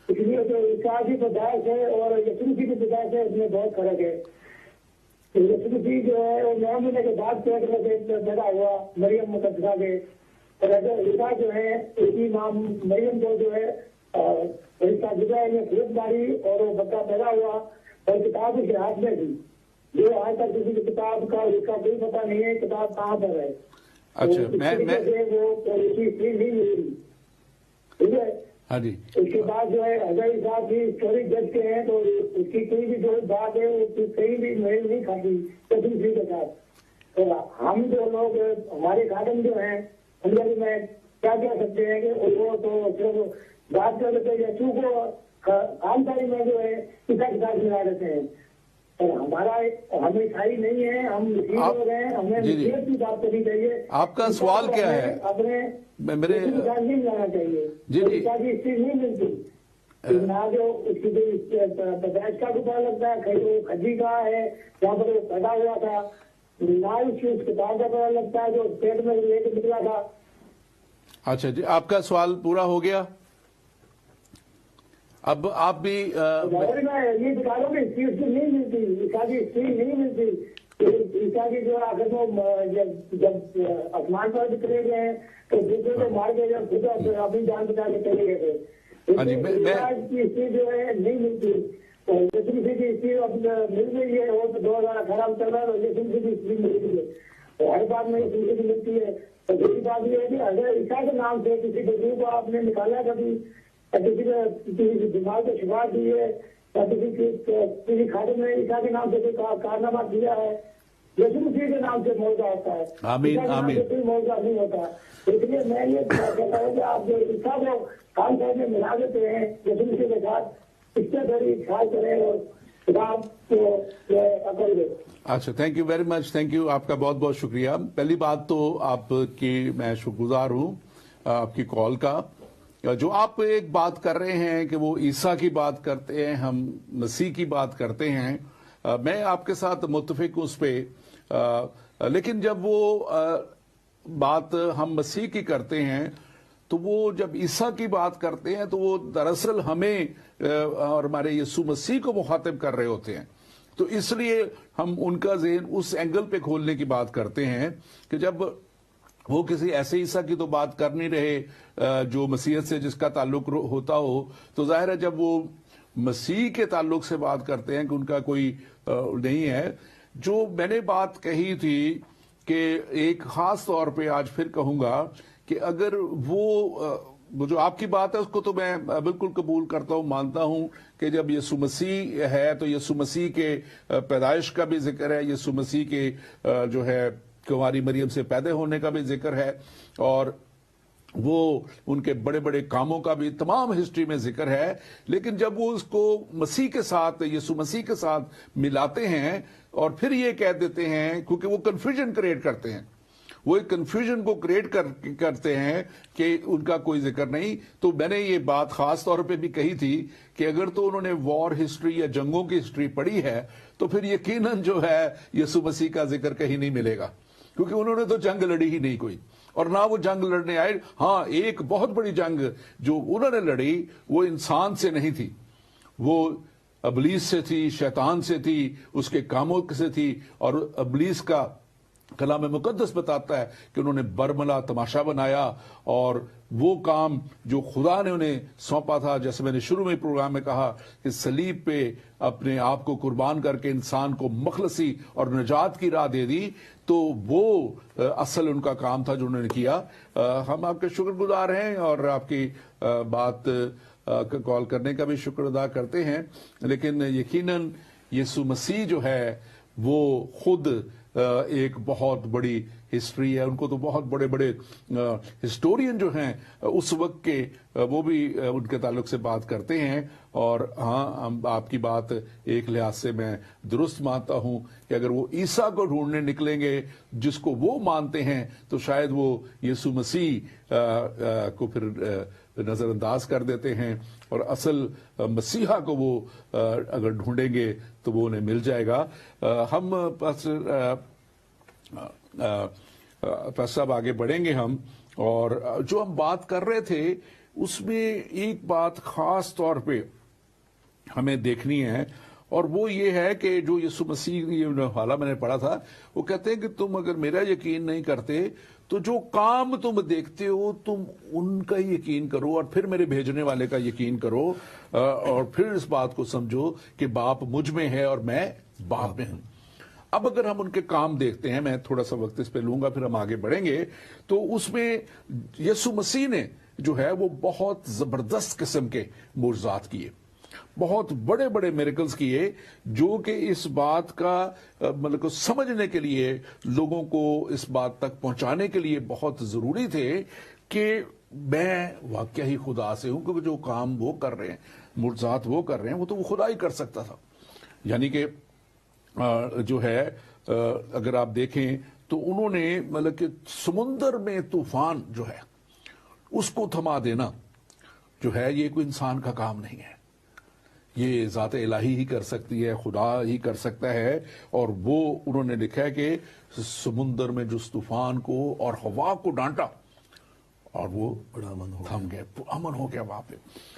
[SPEAKER 3] اس لیے تو عیسیٰ کی پیدائش ہے اور یسوع مسیح کی پیدائش ہے، اس میں بہت فرق ہے. یسوع مسیح جو ہے وہ 9 مہینے کے بعد پیدا ہوا مریم مقدسہ کے، اور عیسیٰ جو ہے اس کی ماں مریم کو جو ہے رشتہ گزرا نے پھوٹ ماری اور وہ بچہ پیدا ہوا اور کتاب اس کے ہاتھ میں تھی، جو آج تک کسی کی کتاب کا اس کا کوئی پتہ نہیں ہے کتاب کہاں پر ہے.
[SPEAKER 1] اچھا
[SPEAKER 3] ٹھیک ہے.
[SPEAKER 1] ہاں جی.
[SPEAKER 3] اس کے بعد جو ہے حضرت صاحب کی اسٹوری جج کے ہیں تو اس کی کوئی بھی جو بات ہے وہ کہیں بھی میل نہیں کھاتی تسلیم کے ساتھ. تو ہم جو لوگ ہمارے خادم جو ہیں اندر میں کیا کہہ سکتے ہیں کہ وہ تو صرف بات کر لیتے ہیں یسوع کو خاندانی میں جو ہے عیسیٰ کے ساتھ ملا دیتے ہیں. اور ہمارا ہم عیسائی نہیں ہے، ہم مسیح لوگ ہیں، ہمیں مسیحیت کی بات کرنی چاہیے.
[SPEAKER 1] آپ کا سوال کیا ہے؟
[SPEAKER 3] اپنے
[SPEAKER 1] میرے
[SPEAKER 3] نہیں جانا چاہیے. عیسیٰ کی ہسٹری نہیں ملتی نہ، جو اس کی پیدائش کا پتہ لگتا ہے وہ کھجی کہاں ہے جہاں پر وہ پیدا ہوا تھا، نہ اس کتاب کا پتہ لگتا ہے جو پیٹ میں لے کے نکلا تھا.
[SPEAKER 1] اچھا جی، آپ کا سوال پورا ہو گیا. اب آپ بھی
[SPEAKER 3] میں یہ بتا رہا ہوں کہ ہسٹری نہیں ملتی، عیسیٰ کی ہسٹری نہیں ملتی. عیسیٰ کی جو آخر میں جب آسمان پر نکلے گئے ہیں تو دوسرے کو مار کے جب خود اپنی جان بچا کے چلے گئے تھے. عیسیٰ کی ہسٹری جو ہے نہیں ملتی. یسوع مسیح کی ہسٹری اب مل گئی ہے، وہ 2018 میں چل رہا ہے تو یسوع مسیح کی ہسٹری مل گئی ہے. ہر بات میں یسوع مسیح کی ملتی ہے. تو دوسری بات یہ ہے کہ اگر عیسیٰ کے نام سے کسی بزرگ کو آپ نے نکالا کبھی، کسی نے دماغ کو شفا دی ہے یا کسی خادم نے عیسیٰ کے نام سے کوئی کارنامہ کیا ہے، یسوع مسیح کے نام سے معجزہ ہوتا ہے. عیسیٰ کے نام سے کوئی معجزہ نہیں ہوتا. اس لیے میں یہ کہتا ہوں کہ آپ جو عیسیٰ کو کام کرنے ملا دیتے ہیں یسوع مسیح کے ساتھ، اس سے بڑی خیال کریں اور خدا کو عقل دے.
[SPEAKER 1] اچھا، thank you very much. Thank you, آپ کا بہت بہت شکریہ. پہلی بات تو آپ کی میں شکر گزار ہوں آپ کی کال کا. جو آپ ایک بات کر رہے ہیں کہ وہ عیسیٰ کی بات کرتے ہیں، ہم مسیح کی بات کرتے ہیں، میں آپ کے ساتھ متفق ہوں اس پہ. لیکن جب وہ بات ہم مسیح کی کرتے ہیں تو وہ جب عیسیٰ کی بات کرتے ہیں تو وہ دراصل ہمیں اور ہمارے یسوع مسیح کو مخاطب کر رہے ہوتے ہیں. تو اس لیے ہم ان کا ذہن اس اینگل پہ کھولنے کی بات کرتے ہیں کہ جب وہ کسی ایسے عیسیٰ کی تو بات کر نہیں رہے جو مسیحیت سے جس کا تعلق ہوتا ہو، تو ظاہر ہے جب وہ مسیح کے تعلق سے بات کرتے ہیں کہ ان کا کوئی نہیں ہے. جو میں نے بات کہی تھی کہ ایک خاص طور پہ آج پھر کہوں گا کہ اگر وہ جو آپ کی بات ہے اس کو تو میں بالکل قبول کرتا ہوں، مانتا ہوں کہ جب یسوع مسیح ہے تو یسوع مسیح کے پیدائش کا بھی ذکر ہے، یسوع مسیح کے جو ہے کنواری مریم سے پیدا ہونے کا بھی ذکر ہے، اور وہ ان کے بڑے بڑے کاموں کا بھی تمام ہسٹری میں ذکر ہے. لیکن جب وہ اس کو مسیح کے ساتھ، یسوع مسیح کے ساتھ ملاتے ہیں اور پھر یہ کہہ دیتے ہیں، کیونکہ وہ کنفیوژن کریٹ کرتے ہیں، وہ ایک کنفیوژن کو کریٹ کرتے ہیں کہ ان کا کوئی ذکر نہیں. تو میں نے یہ بات خاص طور پہ بھی کہی تھی کہ اگر تو انہوں نے وار ہسٹری یا جنگوں کی ہسٹری پڑھی ہے تو پھر یقیناً جو ہے یسوع مسیح کا ذکر کہیں نہیں ملے گا، کیونکہ انہوں نے تو جنگ لڑی ہی نہیں کوئی، اور نہ وہ جنگ لڑنے آئے. ہاں، ایک بہت بڑی جنگ جو انہوں نے لڑی وہ انسان سے نہیں تھی، وہ ابلیس سے تھی، شیطان سے تھی، اس کے کاموں سے تھی. اور ابلیس کا کلام مقدس بتاتا ہے کہ انہوں نے برملا تماشا بنایا، اور وہ کام جو خدا نے انہیں سونپا تھا، جیسے میں نے شروع میں پروگرام میں کہا کہ صلیب پہ اپنے آپ کو قربان کر کے انسان کو مخلصی اور نجات کی راہ دے دی، تو وہ اصل ان کا کام تھا جو انہوں نے کیا. ہم آپ کے شکر گزار ہیں اور آپ کی بات کال کرنے کا بھی شکر ادا کرتے ہیں. لیکن یقیناً یسوع مسیح جو ہے وہ خود ایک بہت بڑی ہسٹری ہے، ان کو تو بہت بڑے بڑے ہسٹورین جو ہیں اس وقت کے وہ بھی ان کے تعلق سے بات کرتے ہیں. اور ہاں آپ کی بات ایک لحاظ سے میں درست مانتا ہوں کہ اگر وہ عیسیٰ کو ڈھونڈنے نکلیں گے جس کو وہ مانتے ہیں تو شاید وہ یسوع مسیح کو پھر نظر انداز کر دیتے ہیں، اور اصل مسیحا کو وہ اگر ڈھونڈیں گے تو وہ انہیں مل جائے گا. ہم صاحب آگے بڑھیں گے ہم، اور جو ہم بات کر رہے تھے اس میں ایک بات خاص طور پہ ہمیں دیکھنی ہے، اور وہ یہ ہے کہ جو یسوع مسیح یہ حوالہ میں نے پڑھا تھا، وہ کہتے ہیں کہ تم اگر میرا یقین نہیں کرتے تو جو کام تم دیکھتے ہو تم ان کا ہی یقین کرو، اور پھر میرے بھیجنے والے کا یقین کرو، اور پھر اس بات کو سمجھو کہ باپ مجھ میں ہے اور میں باپ میں ہوں. اب اگر ہم ان کے کام دیکھتے ہیں، میں تھوڑا سا وقت اس پہ لوں گا پھر ہم آگے بڑھیں گے، تو اس میں یسوع مسیح نے جو ہے وہ بہت زبردست قسم کے معجزات کیے، بہت بڑے بڑے میریکلز کیے، جو کہ اس بات کا مطلب سمجھنے کے لیے، لوگوں کو اس بات تک پہنچانے کے لیے بہت ضروری تھے کہ میں واقعی ہی خدا سے ہوں، کیونکہ جو کام وہ کر رہے ہیں، معجزات وہ کر رہے ہیں، وہ تو وہ خدا ہی کر سکتا تھا. یعنی کہ جو ہے اگر آپ دیکھیں تو انہوں نے مطلب کہ سمندر میں طوفان جو ہے اس کو تھما دینا جو ہے یہ کوئی انسان کا کام نہیں ہے، یہ ذات الہی ہی کر سکتی ہے، خدا ہی کر سکتا ہے. اور وہ انہوں نے لکھا ہے کہ سمندر میں جو طوفان کو اور ہوا کو ڈانٹا اور وہ
[SPEAKER 2] بڑا امن ہو
[SPEAKER 1] تھم گئے، امن ہو گیا وہاں پہ.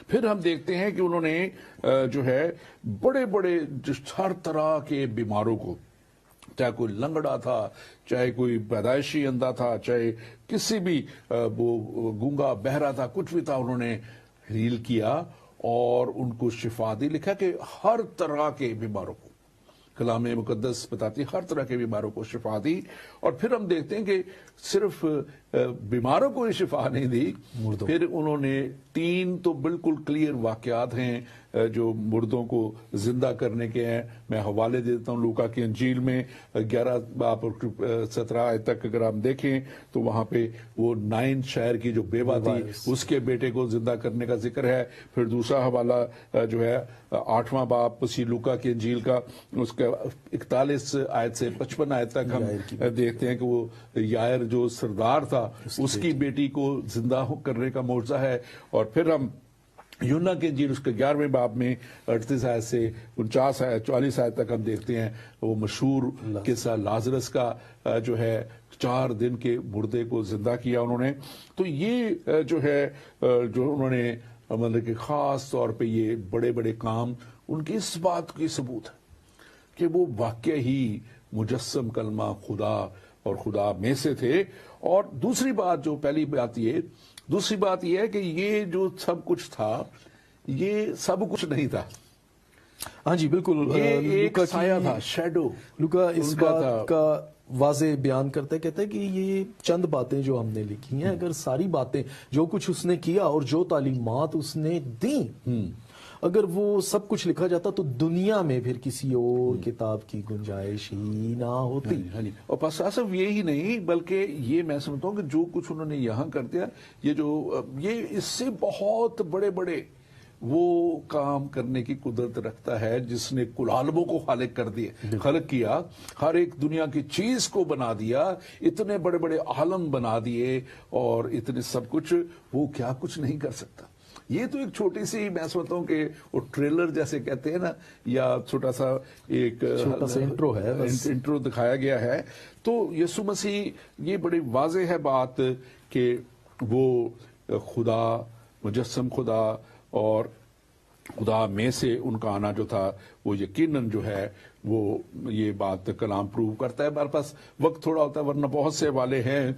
[SPEAKER 1] پھر ہم دیکھتے ہیں کہ انہوں نے جو ہے بڑے بڑے ہر طرح کے بیماروں کو، چاہے کوئی لنگڑا تھا، چاہے کوئی پیدائشی اندھا تھا، چاہے کسی بھی وہ گونگا بہرا تھا، کچھ بھی تھا، انہوں نے ہیل کیا اور ان کو شفا دی. لکھا کہ ہر طرح کے بیماروں کو، کلام مقدس بتاتی ہے، ہر طرح کے بیماروں کو شفا دی. اور پھر ہم دیکھتے ہیں کہ صرف بیماروں کو ہی شفا نہیں دی، پھر انہوں نے 3 تو بالکل کلیئر واقعات ہیں جو مردوں کو زندہ کرنے کے ہیں. میں حوالے دیتا ہوں لوکا کی انجیل میں 11 باب 17 آیت تک اگر ہم دیکھیں تو وہاں پہ وہ 9 شہر کی جو بیوہ تھی اس کے بیٹے کو زندہ کرنے کا ذکر ہے. پھر دوسرا حوالہ جو ہے 8واں باب مسیح لوکا کی انجیل کا، اس کا 41 آیت سے 55 آیت تک ہم دیکھتے ہیں کہ وہ یائر جو سردار تھا اس کی بیٹی کو زندہ کرنے کا معجزہ ہے. اور پھر ہم یونا کے انجیل اس کے 11ویں باب میں 38 آیت سے 40 آیت تک ہم دیکھتے ہیں وہ مشہور قصہ لازرس کا جو ہے 4 دن کے مردے کو زندہ کیا انہوں نے. تو یہ جو ہے جو انہوں نے مطلب کہ خاص طور پہ یہ بڑے بڑے کام ان کی اس بات کی ثبوت ہے کہ وہ واقع ہی مجسم کلمہ خدا اور خدا میں سے تھے. اور دوسری بات جو پہلی بات یہ ہے کہ یہ جو سب کچھ تھا یہ سب کچھ نہیں تھا.
[SPEAKER 2] ہاں جی بالکل،
[SPEAKER 1] یہ ایک سایہ تھا، شیڈو.
[SPEAKER 2] لوکا اس بات کا واضح بیان کرتے کہتے ہیں کہ یہ چند باتیں جو ہم نے لکھی ہیں، اگر ساری باتیں جو کچھ اس نے کیا اور جو تعلیمات اس نے دیں، اگر وہ سب کچھ لکھا جاتا تو دنیا میں پھر کسی اور کتاب کی گنجائش ہی نہ ہوتی.
[SPEAKER 1] اور بس صرف یہی نہیں بلکہ یہ میں سمجھتا ہوں کہ جو کچھ انہوں نے یہاں کر دیا، یہ اس سے بہت بڑے بڑے وہ کام کرنے کی قدرت رکھتا ہے جس نے کل عالموں کو خلق کیا، ہر ایک دنیا کی چیز کو بنا دیا، اتنے بڑے بڑے عالم بنا دیے اور اتنے سب کچھ، وہ کیا کچھ نہیں کر سکتا. یہ تو ایک چھوٹی سی میں سمجھتا ہوں کہ وہ ٹریلر جیسے کہتے ہیں نا، یا چھوٹا سا
[SPEAKER 2] انٹرو ہے،
[SPEAKER 1] انٹرو دکھایا گیا ہے. تو یسوع مسیح یہ بڑی واضح ہے بات کہ وہ خدا، مجسم خدا اور خدا میں سے ان کا آنا جو تھا وہ یقیناً جو ہے وہ یہ بات کلام پروو کرتا ہے. ہمارے پاس وقت تھوڑا ہوتا ہے ورنہ بہت سے حوالے ہیں.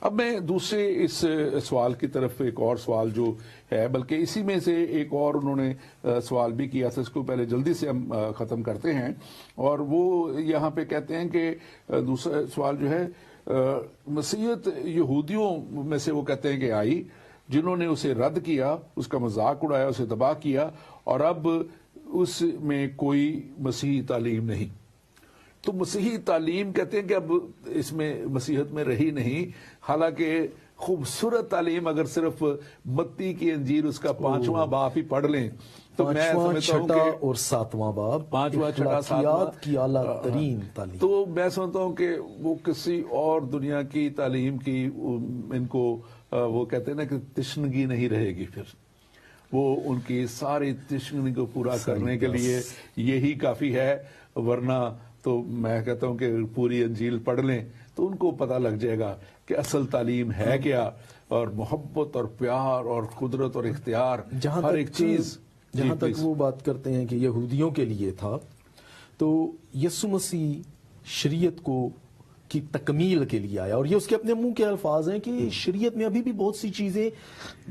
[SPEAKER 1] اب میں دوسرے اس سوال کی طرف ایک اور سوال جو ہے، بلکہ اسی میں سے ایک اور انہوں نے سوال بھی کیا تھا، اس کو پہلے جلدی سے ہم ختم کرتے ہیں. اور وہ یہاں پہ کہتے ہیں کہ دوسرا سوال جو ہے، مسیحیت یہودیوں میں سے وہ کہتے ہیں کہ آئی جنہوں نے اسے رد کیا، اس کا مذاق اڑایا، اسے تباہ کیا، اور اب اس میں کوئی مسیحی تعلیم نہیں. تو مسیحی تعلیم کہتے ہیں کہ اب اس میں مسیحت میں رہی نہیں، حالانکہ خوبصورت تعلیم اگر صرف متی کی انجیل اس کا 5واں باب ہی پڑھ لیں تو میں سمجھتا ہوں
[SPEAKER 2] چھٹا
[SPEAKER 1] کہ
[SPEAKER 2] اور 7واں باب
[SPEAKER 1] 5واں چھٹا 7واں
[SPEAKER 2] اخلاقیات کی اعلیٰ ترین تعلیم،
[SPEAKER 1] تو میں سمجھتا ہوں کہ وہ کسی اور دنیا کی تعلیم کی ان کو وہ کہتے ہیں نا کہ تشنگی نہیں رہے گی، پھر وہ ان کی ساری تشنگی کو پورا کرنے کے لیے یہی کافی ہے، ورنہ تو میں کہتا ہوں کہ پوری انجیل پڑھ لیں تو ان کو پتہ لگ جائے گا کہ اصل تعلیم ہے کیا، اور محبت اور پیار اور قدرت اور اختیار ہر ایک چیز.
[SPEAKER 2] جہاں تک وہ بات کرتے ہیں کہ یہودیوں کے لیے تھا، تو یسوع مسیح شریعت کو کی تکمیل کے لیے آیا، اور یہ اس کے اپنے منہ کے الفاظ ہیں کہ شریعت میں ابھی بھی بہت سی چیزیں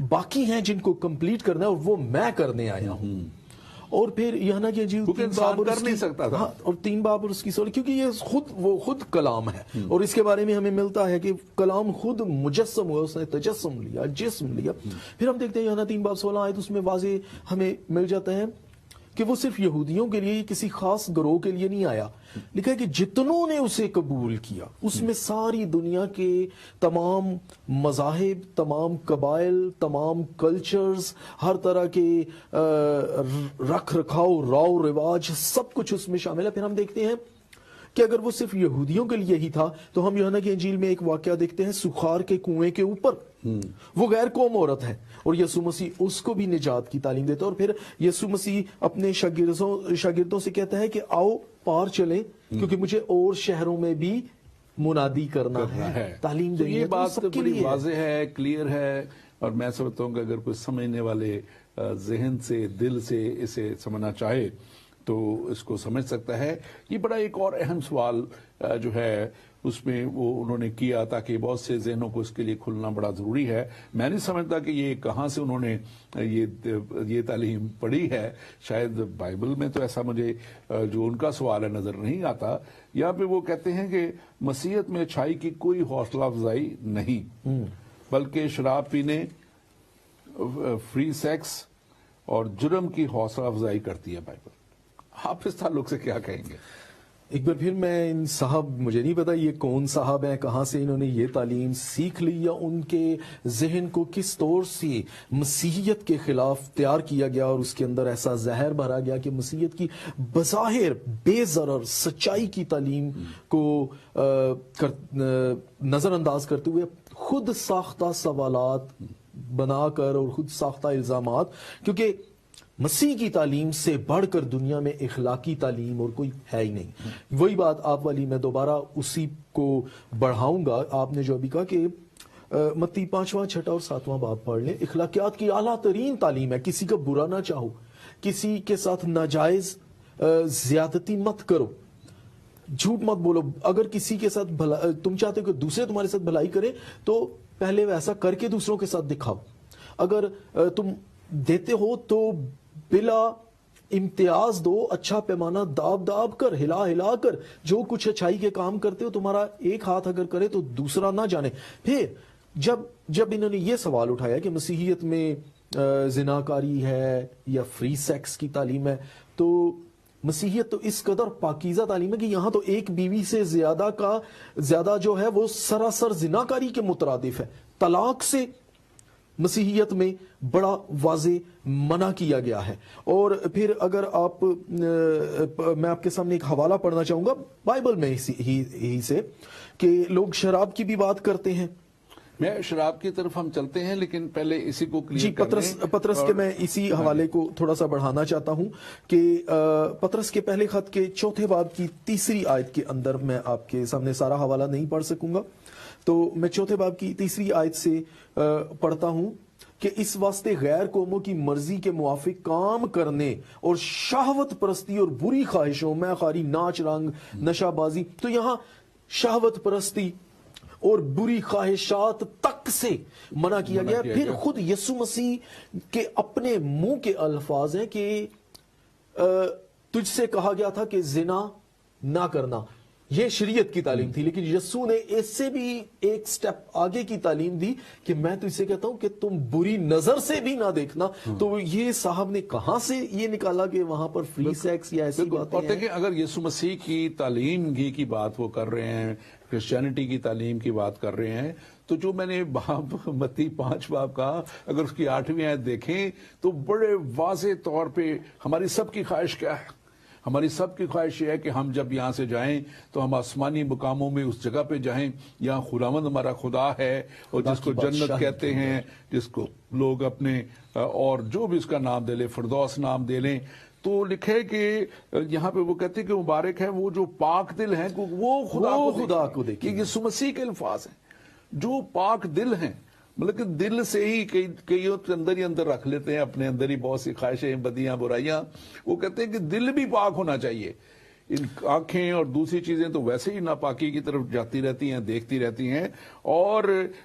[SPEAKER 2] باقی ہیں جن کو کمپلیٹ کرنا ہے، اور وہ میں کرنے آیا ہوں. اور پھر یہاں کہ جی
[SPEAKER 1] کر نہیں سکتا تھا،
[SPEAKER 2] اور 3 باب اور اس کی سوال، کیونکہ یہ وہ خود کلام ہے، اور اس کے بارے میں ہمیں ملتا ہے کہ کلام خود مجسم ہوا، اس نے تجسم لیا، جسم لیا. پھر ہم دیکھتے ہیں یہاں 3 باب 16 آیت، اس میں واضح ہمیں مل جاتا ہے کہ وہ صرف یہودیوں کے لیے، کسی خاص گروہ کے لیے نہیں آیا. لکھا ہے کہ جتنوں نے اسے قبول کیا، اس میں ساری دنیا کے تمام مذاہب، تمام قبائل، تمام کلچرز، ہر طرح کے رکھ رکھاؤ، راؤ رواج، سب کچھ اس میں شامل ہے. پھر ہم دیکھتے ہیں کہ اگر وہ صرف یہودیوں کے لیے ہی تھا تو ہم یوحنا کی انجیل میں ایک واقعہ دیکھتے ہیں سکھار کے کنویں کے اوپر. وہ غیر قوم عورت ہے اور یسوع مسیح اس کو بھی نجات کی تعلیم دیتا ہے. اور پھر یسوع مسیح اپنے شاگردوں سے کہتا ہے کہ آؤ پار چلیں، کیونکہ مجھے اور شہروں میں بھی منادی کرنا ہے، تعلیم دینی ہے.
[SPEAKER 1] یہ بات بڑی واضح ہے، کلیئر ہے، اور میں سمجھتا ہوں کہ اگر کوئی سمجھنے والے ذہن سے، دل سے اسے سمجھنا چاہے تو اس کو سمجھ سکتا ہے. یہ بڑا ایک اور اہم سوال جو ہے اس میں وہ انہوں نے کیا، تاکہ بہت سے ذہنوں کو اس کے لیے کھلنا بڑا ضروری ہے. میں نہیں سمجھتا کہ یہ کہاں سے انہوں نے یہ تعلیم پڑھی ہے، شاید بائبل میں تو ایسا مجھے جو ان کا سوال ہے نظر نہیں آتا. یہاں پہ وہ کہتے ہیں کہ مسیحیت میں اچھائی کی کوئی حوصلہ افزائی نہیں، بلکہ شراب پینے، فری سیکس اور جرم کی حوصلہ افزائی کرتی ہے بائبل. آپ اس تعلق سے کیا کہیں گے؟
[SPEAKER 2] ایک بار پھر میں ان صاحب، مجھے نہیں پتا یہ کون صاحب ہیں، کہاں سے انہوں نے یہ تعلیم سیکھ لی، یا ان کے ذہن کو کس طور سے مسیحیت کے خلاف تیار کیا گیا اور اس کے اندر ایسا زہر بھرا گیا کہ مسیحیت کی بظاہر بے ضرر سچائی کی تعلیم کو نظر انداز کرتے ہوئے خود ساختہ سوالات بنا کر اور خود ساختہ الزامات. کیونکہ مسیح کی تعلیم سے بڑھ کر دنیا میں اخلاقی تعلیم اور کوئی ہے ہی نہیں. وہی بات آپ والی میں دوبارہ اسی کو بڑھاؤں گا. آپ نے جو ابھی کہا کہ متی 5واں 6 اور 7واں باب پڑھ لیں، اخلاقیات کی اعلیٰ ترین تعلیم ہے. کسی کا برا نہ چاہو، کسی کے ساتھ ناجائز زیادتی مت کرو، جھوٹ مت بولو. اگر کسی کے ساتھ تم چاہتے ہو کہ دوسرے تمہارے ساتھ بھلائی کرے تو پہلے ویسا کر کے دوسروں کے ساتھ دکھاؤ. اگر تم دیتے ہو تو بلا امتیاز دو، اچھا پیمانہ داب داب کر، ہلا ہلا کر. جو کچھ اچھائی کے کام کرتے ہو تمہارا ایک ہاتھ اگر کرے تو دوسرا نہ جانے. پھر جب انہوں نے یہ سوال اٹھایا کہ مسیحیت میں زناکاری ہے یا فری سیکس کی تعلیم ہے، تو مسیحیت تو اس قدر پاکیزہ تعلیم ہے کہ یہاں تو ایک بیوی سے زیادہ جو ہے وہ سراسر زناکاری کے مترادف ہے. طلاق سے مسیحیت میں بڑا واضح منع کیا گیا ہے. اور پھر اگر میں آپ کے سامنے ایک حوالہ پڑھنا چاہوں گا بائبل میں ہی سے، کہ لوگ شراب کی بھی بات کرتے ہیں.
[SPEAKER 1] میں شراب کی طرف ہم چلتے ہیں، لیکن پہلے اسی کو کلیئر کر لیں.
[SPEAKER 2] پطرس کے میں اسی حوالے کو تھوڑا سا بڑھانا چاہتا ہوں کہ پطرس کے پہلے خط کے 4 باب کی 3 آیت کے اندر، میں آپ کے سامنے سارا حوالہ نہیں پڑھ سکوں گا، تو میں 4 باب کی 3 آیت سے پڑھتا ہوں کہ اس واسطے غیر قوموں کی مرضی کے موافق کام کرنے اور شہوت پرستی اور بری خواہشوں میں خاری، ناچ رنگ، نشہ بازی. تو یہاں شہوت پرستی اور بری خواہشات تک سے منع کیا گیا. پھر خود یسوع مسیح کے اپنے منہ کے الفاظ ہیں کہ تجھ سے کہا گیا تھا کہ زنا نہ کرنا. یہ شریعت کی تعلیم تھی، لیکن یسوع نے اس سے بھی ایک سٹیپ آگے کی تعلیم دی کہ میں تو اسے کہتا ہوں کہ تم بری نظر سے بھی نہ دیکھنا. تو یہ صاحب نے کہاں سے یہ نکالا کہ وہاں پر فری سیکس یا ایسی باتیں
[SPEAKER 1] اور دیکھیں اگر یسوع مسیح کی تعلیم کی بات وہ کر رہے ہیں، کرسچینٹی کی تعلیم کی بات کر رہے ہیں، تو جو میں نے متی 5 باب کہا، اگر اس کی 8ویں آیت دیکھیں تو بڑے واضح طور پہ ہماری سب کی خواہش کیا ہے؟ ہماری سب کی خواہش یہ ہے کہ ہم جب یہاں سے جائیں تو ہم آسمانی مقاموں میں اس جگہ پہ جائیں یہاں خداوند ہمارا خدا ہے، اور جس کو جنت کہتے ہیں، جس کو لوگ اپنے اور جو بھی اس کا نام دے لیں، فردوس نام دے لیں. تو لکھے کہ یہاں پہ وہ کہتے ہیں کہ مبارک ہے وہ جو پاک دل ہیں، وہ خدا کو دیکھیں. یہ یسوع مسیح کے الفاظ ہیں، جو پاک دل ہیں. مطلب کہ دل سے ہی کئی اندر ہی اندر رکھ لیتے ہیں، اپنے اندر ہی بہت سی خواہشیں، بدیاں، برائیاں. وہ کہتے ہیں کہ دل بھی پاک ہونا چاہیے. ان آنکھیں اور دوسری چیزیں تو ویسے ہی ناپاکی کی طرف جاتی رہتی ہیں، دیکھتی رہتی ہیں. اور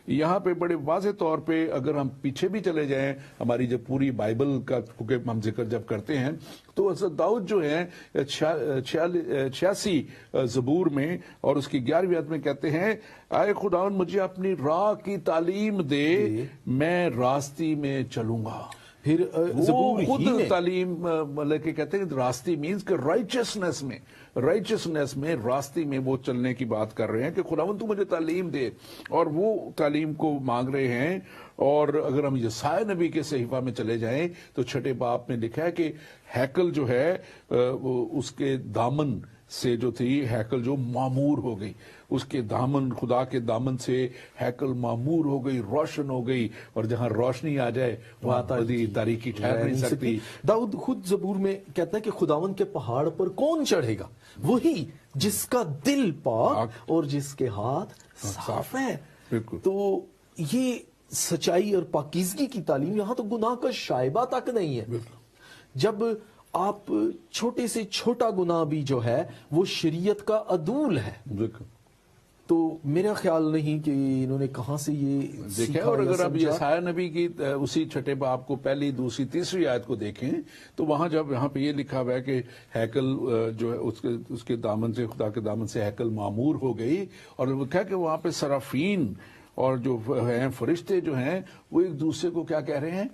[SPEAKER 1] یہاں پہ بڑے واضح طور پہ اگر ہم پیچھے بھی چلے جائیں، ہماری جب پوری بائبل کا کیونکہ ہم ذکر جب کرتے ہیں تو حضرت داؤد جو ہے 86 زبور میں اور اس کی 11ویں آیت میں کہتے ہیں، اے خداوند مجھے اپنی راہ کی تعلیم دے، میں راستی میں چلوں گا.
[SPEAKER 2] پھر
[SPEAKER 1] وہ خود تعلیم مطلب کہ کہتے ہیں راستی مینز کہ رائچسنس میں راستی میں وہ چلنے کی بات کر رہے ہیں کہ خداوند تو مجھے تعلیم دے، اور وہ تعلیم کو مانگ رہے ہیں. اور اگر ہم یسایا نبی کے صحیفہ میں چلے جائیں تو 6 باب میں لکھا ہے کہ ہیکل جو ہے اس کے دامن سے جو تھی ہیکل جو معمور ہو گئی، اس کے دامن، خدا کے دامن سے ہیکل معمور ہو گئی، روشن ہو گئی. اور جہاں روشنی آ جائے وہاں تاریکی ٹھہر نہیں سکتی.
[SPEAKER 2] داؤد خود زبور میں کہتا ہے کہ خداوند کے پہاڑ پر کون چڑھے گا؟ وہی جس کا دل پاک اور جس کے ہاتھ صاف ہے. تو یہ سچائی اور پاکیزگی کی تعلیم، یہاں تو گناہ کا شائبہ تک نہیں ہے. جب آپ چھوٹے سے چھوٹا گناہ بھی جو ہے وہ شریعت کا عدول ہے. تو میرا خیال نہیں کہ انہوں نے کہاں سے یہ
[SPEAKER 1] دیکھیں. اور اگر آپ یسایا نبی کی اسی 6 باب کو پہلی، دوسری، تیسری آیت کو دیکھیں تو وہاں جب یہاں پہ یہ لکھا ہوا ہے کہ ہیکل جو ہے اس کے دامن سے، خدا کے دامن سے ہیکل معمور ہو گئی، اور لکھا کہ وہاں پہ صرافین اور جو ہیں فرشتے جو ہیں وہ ایک دوسرے کو کیا کہہ رہے ہیں؟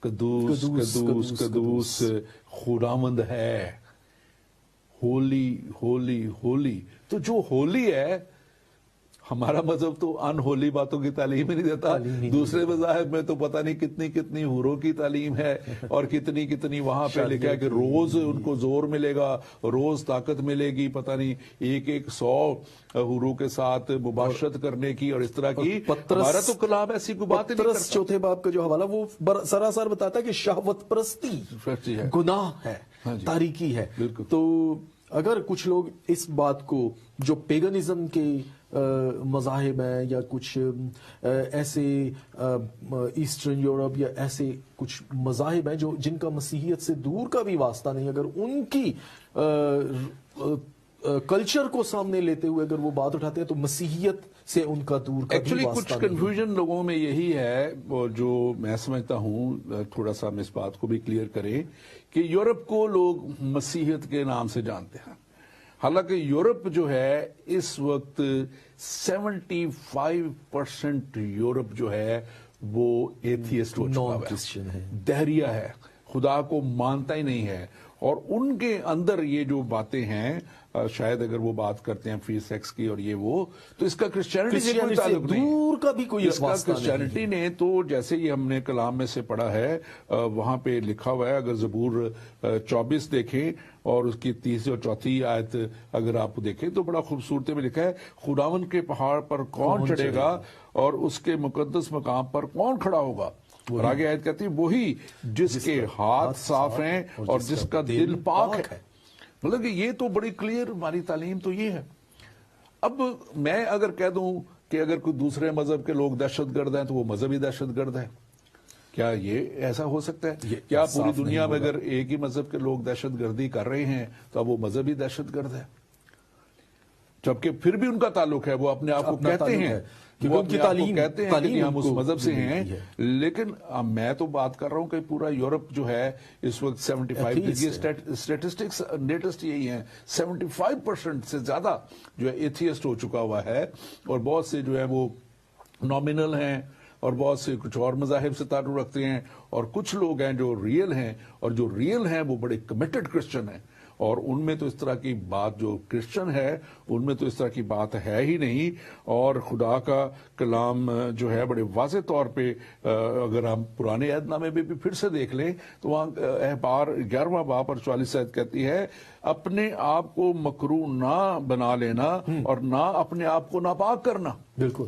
[SPEAKER 1] قدوس قدوس قدوس خداوند ہے، ہولی ہولی ہولی. تو جو ہولی ہے، ہمارا مذہب تو ان ہولی باتوں کی تعلیم ہی نہیں دیتا. دوسرے مذاہب میں تو پتہ نہیں کتنی کتنی حوروں کی تعلیم ہے، اور کتنی کتنی وہاں پہ لکھا ہے کہ روز ان کو زور ملے گا، روز طاقت ملے گی، پتہ نہیں 100 حوروں کے ساتھ مباشرت کرنے کی اور اس طرح کی. ہمارا تو کلام ایسی کوئی بات نہیں کرتا.
[SPEAKER 2] 4 باب کا جو حوالہ وہ سراسر بتاتا ہے کہ شہوت پرستی گناہ ہے، تاریکی ہے. تو اگر کچھ لوگ اس بات کو جو پیگنزم کے مذاہب ہیں یا کچھ ایسے ایسٹرن یورپ یا ایسے کچھ مذاہب ہیں جو جن کا مسیحیت سے دور کا بھی واسطہ نہیں، اگر ان کی کلچر کو سامنے لیتے ہوئے اگر وہ بات اٹھاتے ہیں تو مسیحیت سے ان کا دور کا بھی واسطہ نہیں.
[SPEAKER 1] کچھ کنفیوژن لوگوں میں یہی ہے، جو میں سمجھتا ہوں تھوڑا سا ہم اس بات کو بھی کلیئر کریں کہ یورپ کو لوگ مسیحیت کے نام سے جانتے ہیں، حالانکہ یورپ جو ہے اس وقت 75% یورپ جو ہے وہ ایتھیسٹ ہو چکا ہے، دہریہ ہے، خدا کو مانتا ہی نہیں ہے. اور ان کے اندر یہ جو باتیں ہیں، شاید اگر وہ بات کرتے ہیں فری سیکس کی اور یہ وہ، تو اس کا کرسچینٹی سے کوئی تعلق نہیں،
[SPEAKER 2] دور کا بھی کوئی
[SPEAKER 1] اس کا کرسچینٹی نے. تو جیسے ہی ہم نے کلام میں سے پڑھا ہے، وہاں پہ لکھا ہوا ہے، اگر زبور 24 دیکھیں اور اس کی 3 اور 4 آیت اگر آپ دیکھیں تو بڑا خوبصورت میں لکھا ہے، خداوند کے پہاڑ پر کون چڑھے گا اور اس کے مقدس مقام پر کون کھڑا ہوگا. اور آگے آیت کہتی ہے، وہی جس کے ہاتھ صاف ہیں اور جس کا دل پاک ہے. مطلب کہ یہ تو بڑی کلیئر ہماری تعلیم تو یہ ہے. اب میں اگر کہہ دوں کہ اگر کوئی دوسرے مذہب کے لوگ دہشت گرد ہیں تو وہ مذہبی دہشت گرد ہے، کیا یہ ایسا ہو سکتا ہے؟ کیا پوری دنیا میں اگر ایک ہی مذہب کے لوگ دہشت گردی کر رہے ہیں تو اب وہ مذہبی دہشت گرد ہے؟ جبکہ پھر بھی ان کا تعلق ہے، وہ اپنے آپ کو کہتے ہیں
[SPEAKER 2] کیونکہ ان کی تعلیم
[SPEAKER 1] کہتے ہیں کہ ہم اس مذہب سے ہیں، لیکن میں تو بات کر رہا ہوں کہ پورا یورپ جو ہے اس وقت 75 اسٹیٹسٹکس لیٹسٹ یہی ہیں، 75% سے زیادہ جو ہے ایتھیسٹ ہو چکا ہوا ہے، اور بہت سے جو ہے وہ نامنل ہیں، اور بہت سے کچھ اور مذاہب سے تعلق رکھتے ہیں، اور کچھ لوگ ہیں جو ریئل ہیں، اور جو ریئل ہیں وہ بڑے کمیٹڈ کرسچن ہیں، اور ان میں تو اس طرح کی بات، جو کرسچن ہے ان میں تو اس طرح کی بات ہے ہی نہیں. اور خدا کا کلام جو ہے بڑے واضح طور پہ اگر ہم پرانے عہد نامے میں بھی پھر سے دیکھ لیں تو وہاں احبار 11واں باب اور 44 آیت کہتی ہے اپنے آپ کو مکروہ نہ بنا لینا اور نہ اپنے آپ کو ناپاک کرنا.
[SPEAKER 2] بالکل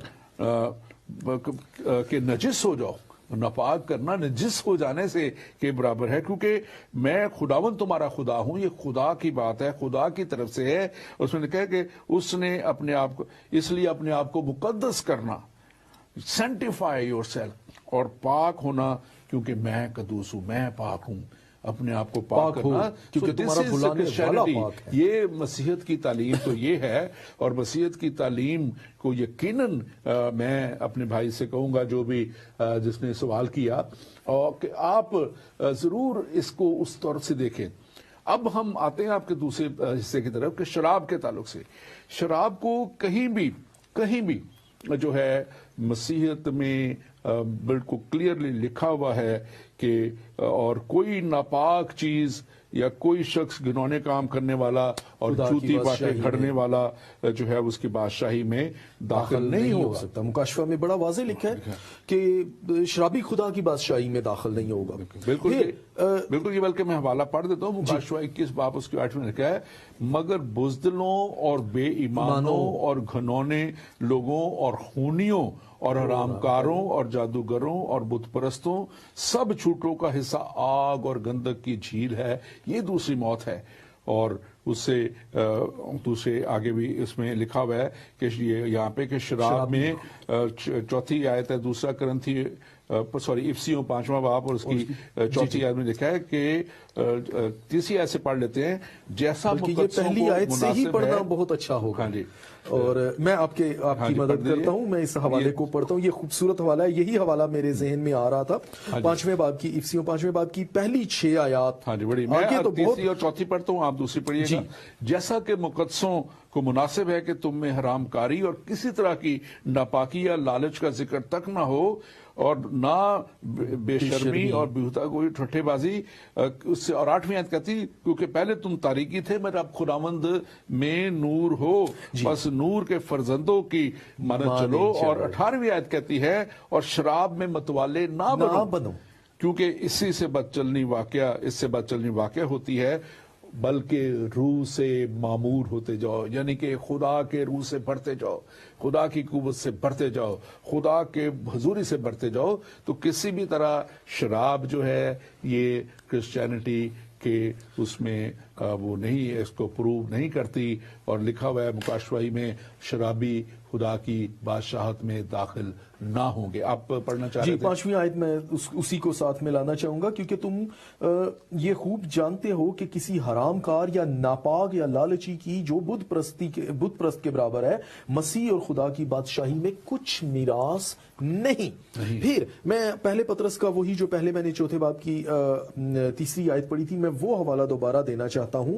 [SPEAKER 1] کہ نجس ہو جاؤ. ناپاک کرنا نجس ہو جانے سے کے برابر ہے، کیونکہ میں خداوند تمہارا خدا ہوں. یہ خدا کی بات ہے، خدا کی طرف سے ہے. اس نے کہا کہ اس نے اپنے آپ کو، اس لیے اپنے آپ کو مقدس کرنا، سینٹیفائی یور سیلف، اور پاک ہونا، کیونکہ میں قدوس ہوں، میں پاک ہوں. اپنے آپ کو پاک کرنا
[SPEAKER 2] کیونکہ تمہارا بلانے والا پاک ہے.
[SPEAKER 1] یہ مسیحیت کی تعلیم تو یہ ہے. اور مسیحیت کی تعلیم کو یقیناً میں اپنے بھائی سے کہوں گا جو بھی جس نے سوال کیا، اور کہ آپ ضرور اس کو اس طور سے دیکھیں. اب ہم آتے ہیں آپ کے دوسرے حصے کی طرف کہ شراب کے تعلق سے. شراب کو کہیں بھی جو ہے مسیحیت میں بالکل کلیئرلی لکھا ہوا ہے کہ اور کوئی ناپاک چیز یا کوئی شخص گھنونے کام کرنے والا اور جوتی باتیں گھڑنے والا جو ہے اس کی بادشاہی میں داخل نہیں ہو سکتا.
[SPEAKER 2] مکاشفہ میں بڑا واضح لکھا ہے کہ شرابی خدا کی بادشاہی میں داخل نہیں ہوگا.
[SPEAKER 1] بالکل یہ بلکہ میں حوالہ پڑھ دیتا ہوں. مکاشفہ 21 باب اس کی 8 میں لکھا ہے مگر بزدلوں اور بے ایمانوں اور گھنونے لوگوں اور خونیوں اور حرام کاروں اور جادوگروں اور بت پرستوں سب جھوٹوں کا حصہ آگ اور گندک کی جھیل ہے. یہ دوسری موت ہے. اور اس سے دوسرے آگے بھی اس میں لکھا ہوا ہے کہ یہاں پہ کہ شراب میں 4 آیت ہے، 2 کرنتھی افسیوں 5واں باب اور اس کی 4 آیت میں لکھا ہے کہ 3 آیت سے پڑھ لیتے ہیں جیسا
[SPEAKER 2] پہلی آیت سے ہی پڑھنا بہت اچھا ہوگا. اور میں آپ کی مدد کرتا ہوں، میں اس حوالے کو پڑھتا ہوں. یہ خوبصورت حوالہ ہے، یہی حوالہ میرے ذہن میں آ رہا تھا. 5ویں باب کی افسیوں 5ویں باب کی پہلی 6 آیات.
[SPEAKER 1] میں تیسری اور چوتھی پڑھتا ہوں، آپ دوسری پڑھیے گا. جیسا کہ مقدسوں کو مناسب ہے کہ تم میں حرام کاری اور کسی طرح کی ناپاکی یا لالچ کا ذکر تک نہ ہو، اور نہ بے شرمی اور بیہودہ کوئی ٹھٹھے بازی. اس سے اور 8ویں آیت کہتی کیونکہ پہلے تم تاریکی تھے مگر اب خداوند میں نور ہو، بس نور کے فرزندوں کی مانند چلو. اور 18ویں آیت کہتی ہے اور شراب میں متوالے نہ بنو، کیونکہ اس سے بد چلنی واقعہ ہوتی ہے، بلکہ روح سے معمور ہوتے جاؤ. یعنی کہ خدا کے روح سے بڑھتے جاؤ، خدا کی قوت سے بڑھتے جاؤ، خدا کے حضوری سے بڑھتے جاؤ. تو کسی بھی طرح شراب جو ہے یہ کرسچینٹی کہ اس میں وہ نہیں، اس کو پروو نہیں کرتی. اور لکھا ہوا ہے مکاشفہ میں شرابی خدا کی بادشاہت میں داخل نہ ہوں گے. آپ پڑھنا چاہ رہے تھے؟
[SPEAKER 2] 5ویں آیت میں اسی کو ساتھ میں لانا چاہوں گا، کیونکہ تم یہ خوب جانتے ہو کہ کسی حرام کار یا ناپاک یا لالچی کی جو بت پرست کے برابر ہے مسیح اور خدا کی بادشاہی میں کچھ میراث نہیں. پھر میں پہلے پطرس کا وہی جو پہلے میں نے 4 باب کی 3 آیت پڑھی تھی، میں وہ حوالہ دوبارہ دینا چاہتا ہوں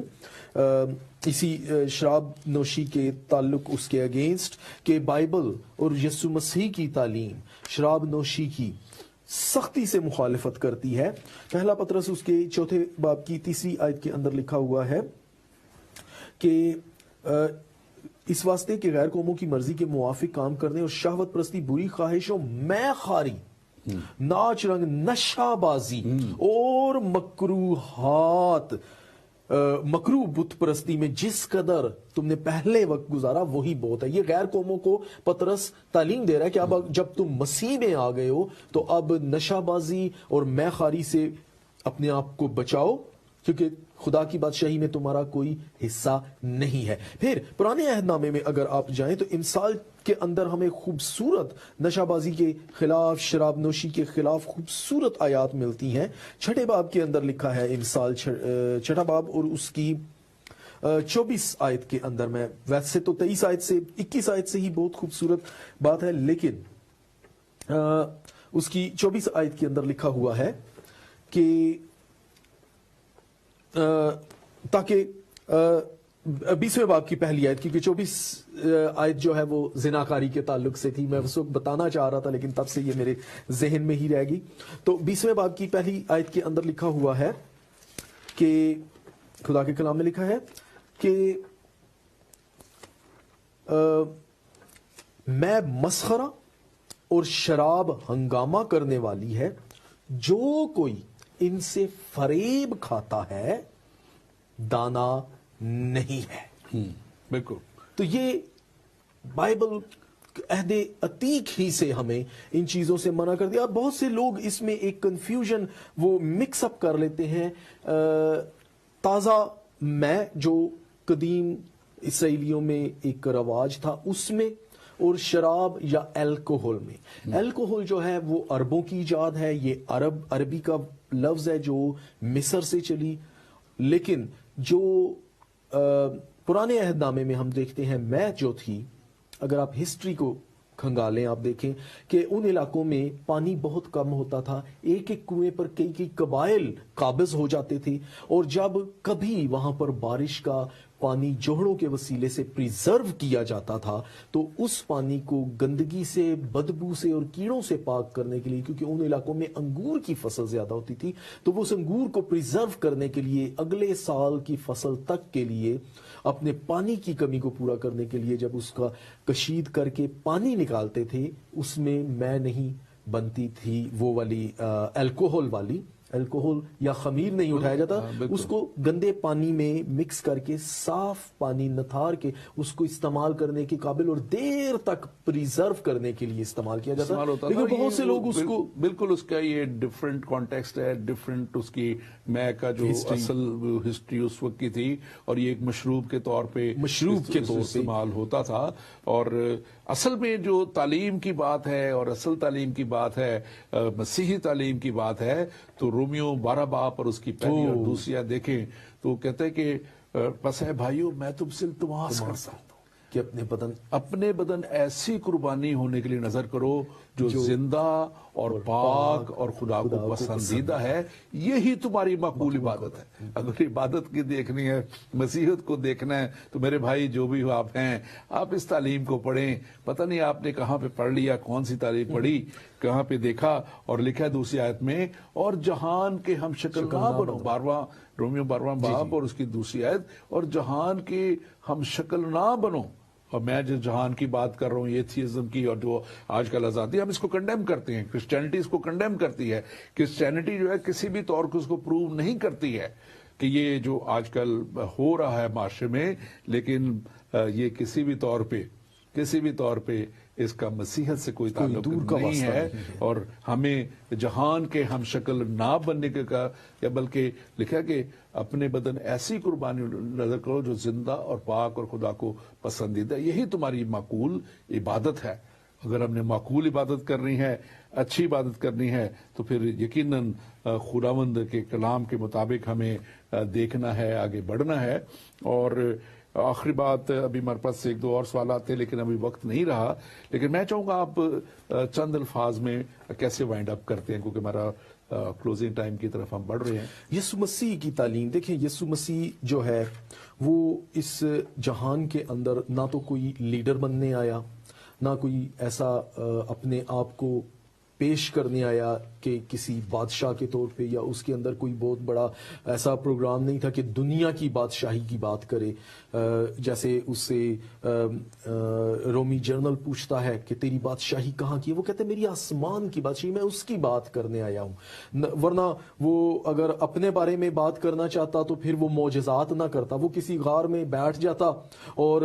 [SPEAKER 2] اسی شراب نوشی کے تعلق اس کے اگینسٹ کہ بائبل اور یسوع مسیح کی تعلیم شراب نوشی کی سختی سے مخالفت کرتی ہے. پہلا پطرس اس کے 4 باب کی 3 آیت کے اندر لکھا ہوا ہے کہ اس واسطے کہ غیر قوموں کی مرضی کے موافق کام کرنے اور شہوت پرستی، بری خواہشوں، میں خاری، ناچ رنگ، نشہ بازی اور مکروہات، مکروہ بت پرستی میں جس قدر تم نے پہلے وقت گزارا وہی بہت ہے. یہ غیر قوموں کو پطرس تعلیم دے رہا ہے کہ اب جب تم مسیح میں آ گئے ہو تو اب نشہ بازی اور میں خاری سے اپنے آپ کو بچاؤ، کیونکہ خدا کی بادشاہی میں تمہارا کوئی حصہ نہیں ہے. پھر پرانے عہد نامے میں اگر آپ جائیں تو امثال کے اندر ہمیں خوبصورت نشہ بازی کے خلاف، شراب نوشی کے خلاف خوبصورت آیات ملتی ہیں. 6 باب کے اندر لکھا ہے امثال 6 باب اور اس کی 24 آیت کے اندر میں، ویسے تو 23 آیت سے 21 آیت سے ہی بہت خوبصورت بات ہے، لیکن اس کی 24 آیت کے اندر لکھا ہوا ہے کہ تاکہ 20ویں باب کی پہلی آیت، کیونکہ 24 آیت جو ہے وہ زناکاری کے تعلق سے تھی، میں اس وقت بتانا چاہ رہا تھا لیکن تب سے یہ میرے ذہن میں ہی رہ گئی. تو 20ویں باب کی پہلی آیت کے اندر لکھا ہوا ہے کہ خدا کے کلام میں لکھا ہے کہ میں مسخرہ اور شراب ہنگامہ کرنے والی ہے، جو کوئی ان سے فریب کھاتا ہے دانا نہیں ہے.
[SPEAKER 1] بالکل.
[SPEAKER 2] تو یہ بائبل عہد عتیق ہی سے ہمیں ان چیزوں سے منع کر دیا. بہت سے لوگ اس میں ایک کنفیوژن وہ مکس اپ کر لیتے ہیں. تازہ میں جو قدیم اسرائیلیوں میں ایک رواج تھا اس میں، اور شراب یا الکوہل میں. الکوہل جو ہے وہ عربوں کی ایجاد ہے، یہ عربی کا لفظ ہے جو مصر سے چلی. لیکن جو پرانے عہد نامے میں ہم دیکھتے ہیں میں جو تھی، اگر آپ ہسٹری کو کھنگالیں آپ دیکھیں کہ ان علاقوں میں پانی بہت کم ہوتا تھا، ایک ایک کنویں پر کئی کئی قبائل قابض ہو جاتے تھے، اور جب کبھی وہاں پر بارش کا پانی جوہڑوں کے وسیلے سے پریزرو کیا جاتا تھا تو اس پانی کو گندگی سے، بدبو سے اور کیڑوں سے پاک کرنے کے لیے، کیونکہ ان علاقوں میں انگور کی فصل زیادہ ہوتی تھی، تو وہ اس انگور کو پریزرو کرنے کے لیے اگلے سال کی فصل تک کے لیے اپنے پانی کی کمی کو پورا کرنے کے لیے جب اس کا کشید کر کے پانی نکالتے تھے، اس میں نہیں بنتی تھی وہ والی الکوہل والی. الکوہل یا خمیر نہیں اٹھایا جاتا، اس کو گندے پانی میں مکس کر کے صاف پانی نتھار کے اس کو استعمال کرنے کے قابل اور دیر تک پریزرو کرنے کے لیے استعمال کیا جاتا. لیکن بہت سے لوگ اس کو
[SPEAKER 1] بالکل اس کا یہ ڈفرنٹ کانٹیکسٹ ہے، ڈفرنٹ اس کی میں کا جو اصل ہسٹری اس وقت کی تھی، اور یہ ایک مشروب کے طور پہ استعمال ہوتا تھا. اور اصل میں جو تعلیم کی بات ہے اور اصل تعلیم کی بات ہے، مسیحی تعلیم کی بات ہے، تو رومیو 12 باب اور اس کی پہلی اور دوسری آیت دیکھیں تو وہ کہتے ہیں کہ پس ہے بھائیو میں تم سے التماس کرتا ہوں
[SPEAKER 2] کہ
[SPEAKER 1] اپنے بدن ایسی قربانی ہونے کے لیے نظر کرو جو زندہ اور پاک اور خدا کو پسندیدہ ہے، یہی تمہاری مقبول عبادت ہے. اگر عبادت کی دیکھنی ہے، مسیحیت کو دیکھنا ہے، تو میرے بھائی جو بھی آپ ہیں، آپ اس تعلیم کو پڑھیں. پتہ نہیں آپ نے کہاں پہ پڑھ لیا، کون سی تعلیم پڑھی، کہاں پہ دیکھا. اور لکھا ہے دوسری آیت میں، اور جہان کے ہم شکل نہ بنو. رومیو 12 باب اور اس کی دوسری آیت، اور جہان کی ہم شکل نہ بنو. اور میں جو جہان کی بات کر رہا ہوں، ایتھیزم کی، اور جو آج کل آزادی، ہم اس کو کنڈیم کرتے ہیں. کرسچینٹی اس کو کنڈیم کرتی ہے. کرسچینٹی جو ہے کسی بھی طور کو اس کو پروو نہیں کرتی ہے کہ یہ جو آج کل ہو رہا ہے معاشرے میں، لیکن یہ کسی بھی طور پہ اس کا مسیحت سے کوئی تعلق نہیں ہے. اور ہمیں جہان کے ہم شکل نہ بننے کا، یا بلکہ لکھا کہ اپنے بدن ایسی قربانی نظر کرو جو زندہ اور پاک اور خدا کو پسندیدہ، یہی تمہاری معقول عبادت ہے. اگر ہم نے معقول عبادت کرنی ہے، اچھی عبادت کرنی ہے، تو پھر یقیناً خداوند کے کلام کے مطابق ہمیں دیکھنا ہے، آگے بڑھنا ہے. اور آخری بات، ابھی ہمارے پاس ایک دو اور سوالات تھے لیکن ابھی وقت نہیں رہا، لیکن میں چاہوں گا آپ چند الفاظ میں کیسے وائنڈ اپ کرتے ہیں، کیونکہ ہمارا کلوزنگ ٹائم کی طرف ہم بڑھ رہے ہیں.
[SPEAKER 2] یسوع مسیح کی تعلیم دیکھیں. یسوع مسیح جو ہے وہ اس جہان کے اندر نہ تو کوئی لیڈر بننے آیا، نہ کوئی ایسا اپنے آپ کو پیش کرنے آیا کہ کسی بادشاہ کے طور پہ، یا اس کے اندر کوئی بہت بڑا ایسا پروگرام نہیں تھا کہ دنیا کی بادشاہی کی بات کرے. جیسے اس سے رومی جنرل پوچھتا ہے کہ تیری بادشاہی کہاں کی ہے، وہ کہتے ہیں میری آسمان کی بادشاہی، میں اس کی بات کرنے آیا ہوں. ورنہ وہ اگر اپنے بارے میں بات کرنا چاہتا تو پھر وہ معجزات نہ کرتا، وہ کسی غار میں بیٹھ جاتا اور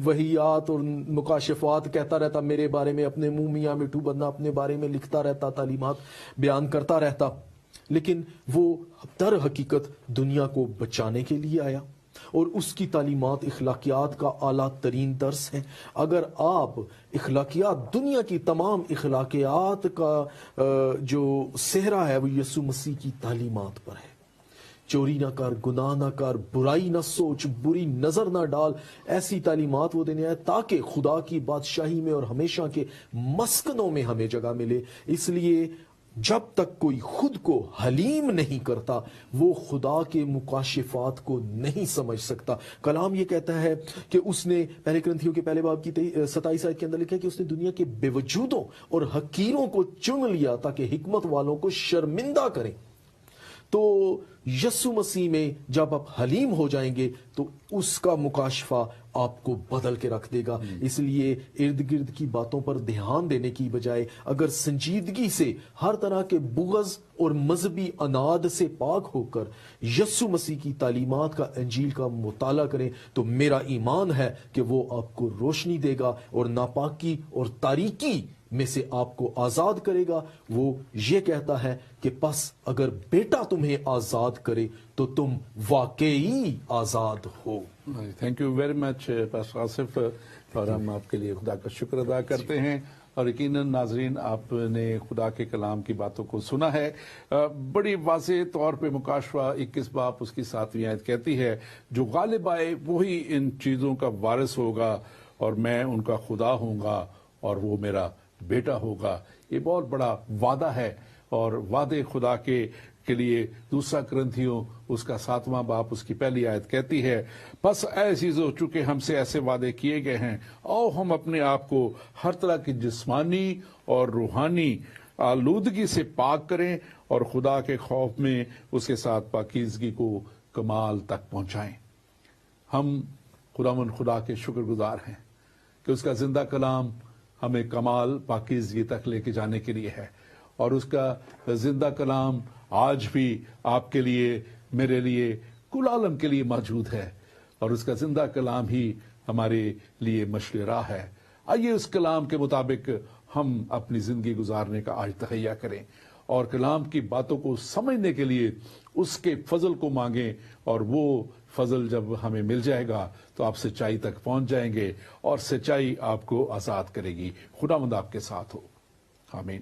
[SPEAKER 2] وحیات اور مکاشفات کہتا رہتا میرے بارے میں، اپنے منہ میاں مٹھو بننا اپنے بارے میں لکھتا رہتا، تعلیمات بیان کرتا رہتا. لیکن وہ در حقیقت دنیا کو بچانے کے لیے آیا، اور اس کی تعلیمات اخلاقیات کا اعلیٰ ترین درس ہے. اگر آپ اخلاقیات، دنیا کی تمام اخلاقیات کا جو صحرا ہے وہ یسوع مسیح کی تعلیمات پر ہے. چوری نہ کر، گناہ نہ کر، برائی نہ سوچ، بری نظر نہ ڈال، ایسی تعلیمات وہ دینے آئے تاکہ خدا کی بادشاہی میں اور ہمیشہ کے مسکنوں میں ہمیں جگہ ملے۔ اس لیے جب تک کوئی خود کو حلیم نہیں کرتا وہ خدا کے مکاشفات کو نہیں سمجھ سکتا۔ کلام یہ کہتا ہے کہ اس نے پہلے کرنتھیوں کے پہلے باب کی 27 آیت کے اندر لکھا ہے کہ اس نے دنیا کے بے وجودوں اور حقیروں کو چن لیا تاکہ حکمت والوں کو شرمندہ کریں۔ تو یسوع مسیح میں جب آپ حلیم ہو جائیں گے تو اس کا مکاشفہ آپ کو بدل کے رکھ دے گا۔ اس لیے ارد گرد کی باتوں پر دھیان دینے کی بجائے اگر سنجیدگی سے ہر طرح کے بغض اور مذہبی اناد سے پاک ہو کر یسوع مسیح کی تعلیمات کا، انجیل کا مطالعہ کریں تو میرا ایمان ہے کہ وہ آپ کو روشنی دے گا اور ناپاکی اور تاریکی میں سے آپ کو آزاد کرے گا۔ وہ یہ کہتا ہے کہ پس اگر بیٹا تمہیں آزاد کرے تو تم واقعی آزاد ہو۔
[SPEAKER 1] Thank you very much pastor Asif, اور ہم آپ کے لیے خدا کا شکر ادا کرتے ہیں، اور یقیناً ناظرین آپ نے خدا کے کلام کی باتوں کو سنا ہے۔ بڑی واضح طور پہ مکاشفہ 21 باب اس کی 7ویں آیت کہتی ہے جو غالب آئے وہی ان چیزوں کا وارث ہوگا اور میں ان کا خدا ہوں گا اور وہ میرا بیٹا ہوگا۔ یہ بہت بڑا وعدہ ہے، اور وعدے خدا کے لیے 2 کرنتھیوں اس کا 7واں باب اس کی پہلی آیت کہتی ہے بس اے عزیزو چونکہ ہم سے ایسے وعدے کیے گئے ہیں آؤ ہم اپنے آپ کو ہر طرح کی جسمانی اور روحانی آلودگی سے پاک کریں اور خدا کے خوف میں اس کے ساتھ پاکیزگی کو کمال تک پہنچائیں۔ ہم خداوند خدا کے شکر گزار ہیں کہ اس کا زندہ کلام ہمیں کمال پاکیزگی تک لے کے جانے کے لیے ہے، اور اس کا زندہ کلام آج بھی آپ کے لیے، میرے لیے، کل عالم کے لیے موجود ہے، اور اس کا زندہ کلام ہی ہمارے لیے مشل راہ ہے۔ آئیے اس کلام کے مطابق ہم اپنی زندگی گزارنے کا آج تہیہ کریں، اور کلام کی باتوں کو سمجھنے کے لیے اس کے فضل کو مانگیں، اور وہ فضل جب ہمیں مل جائے گا تو آپ سچائی تک پہنچ جائیں گے، اور سچائی آپ کو آزاد کرے گی۔ خداوند آپ کے ساتھ ہو، آمین۔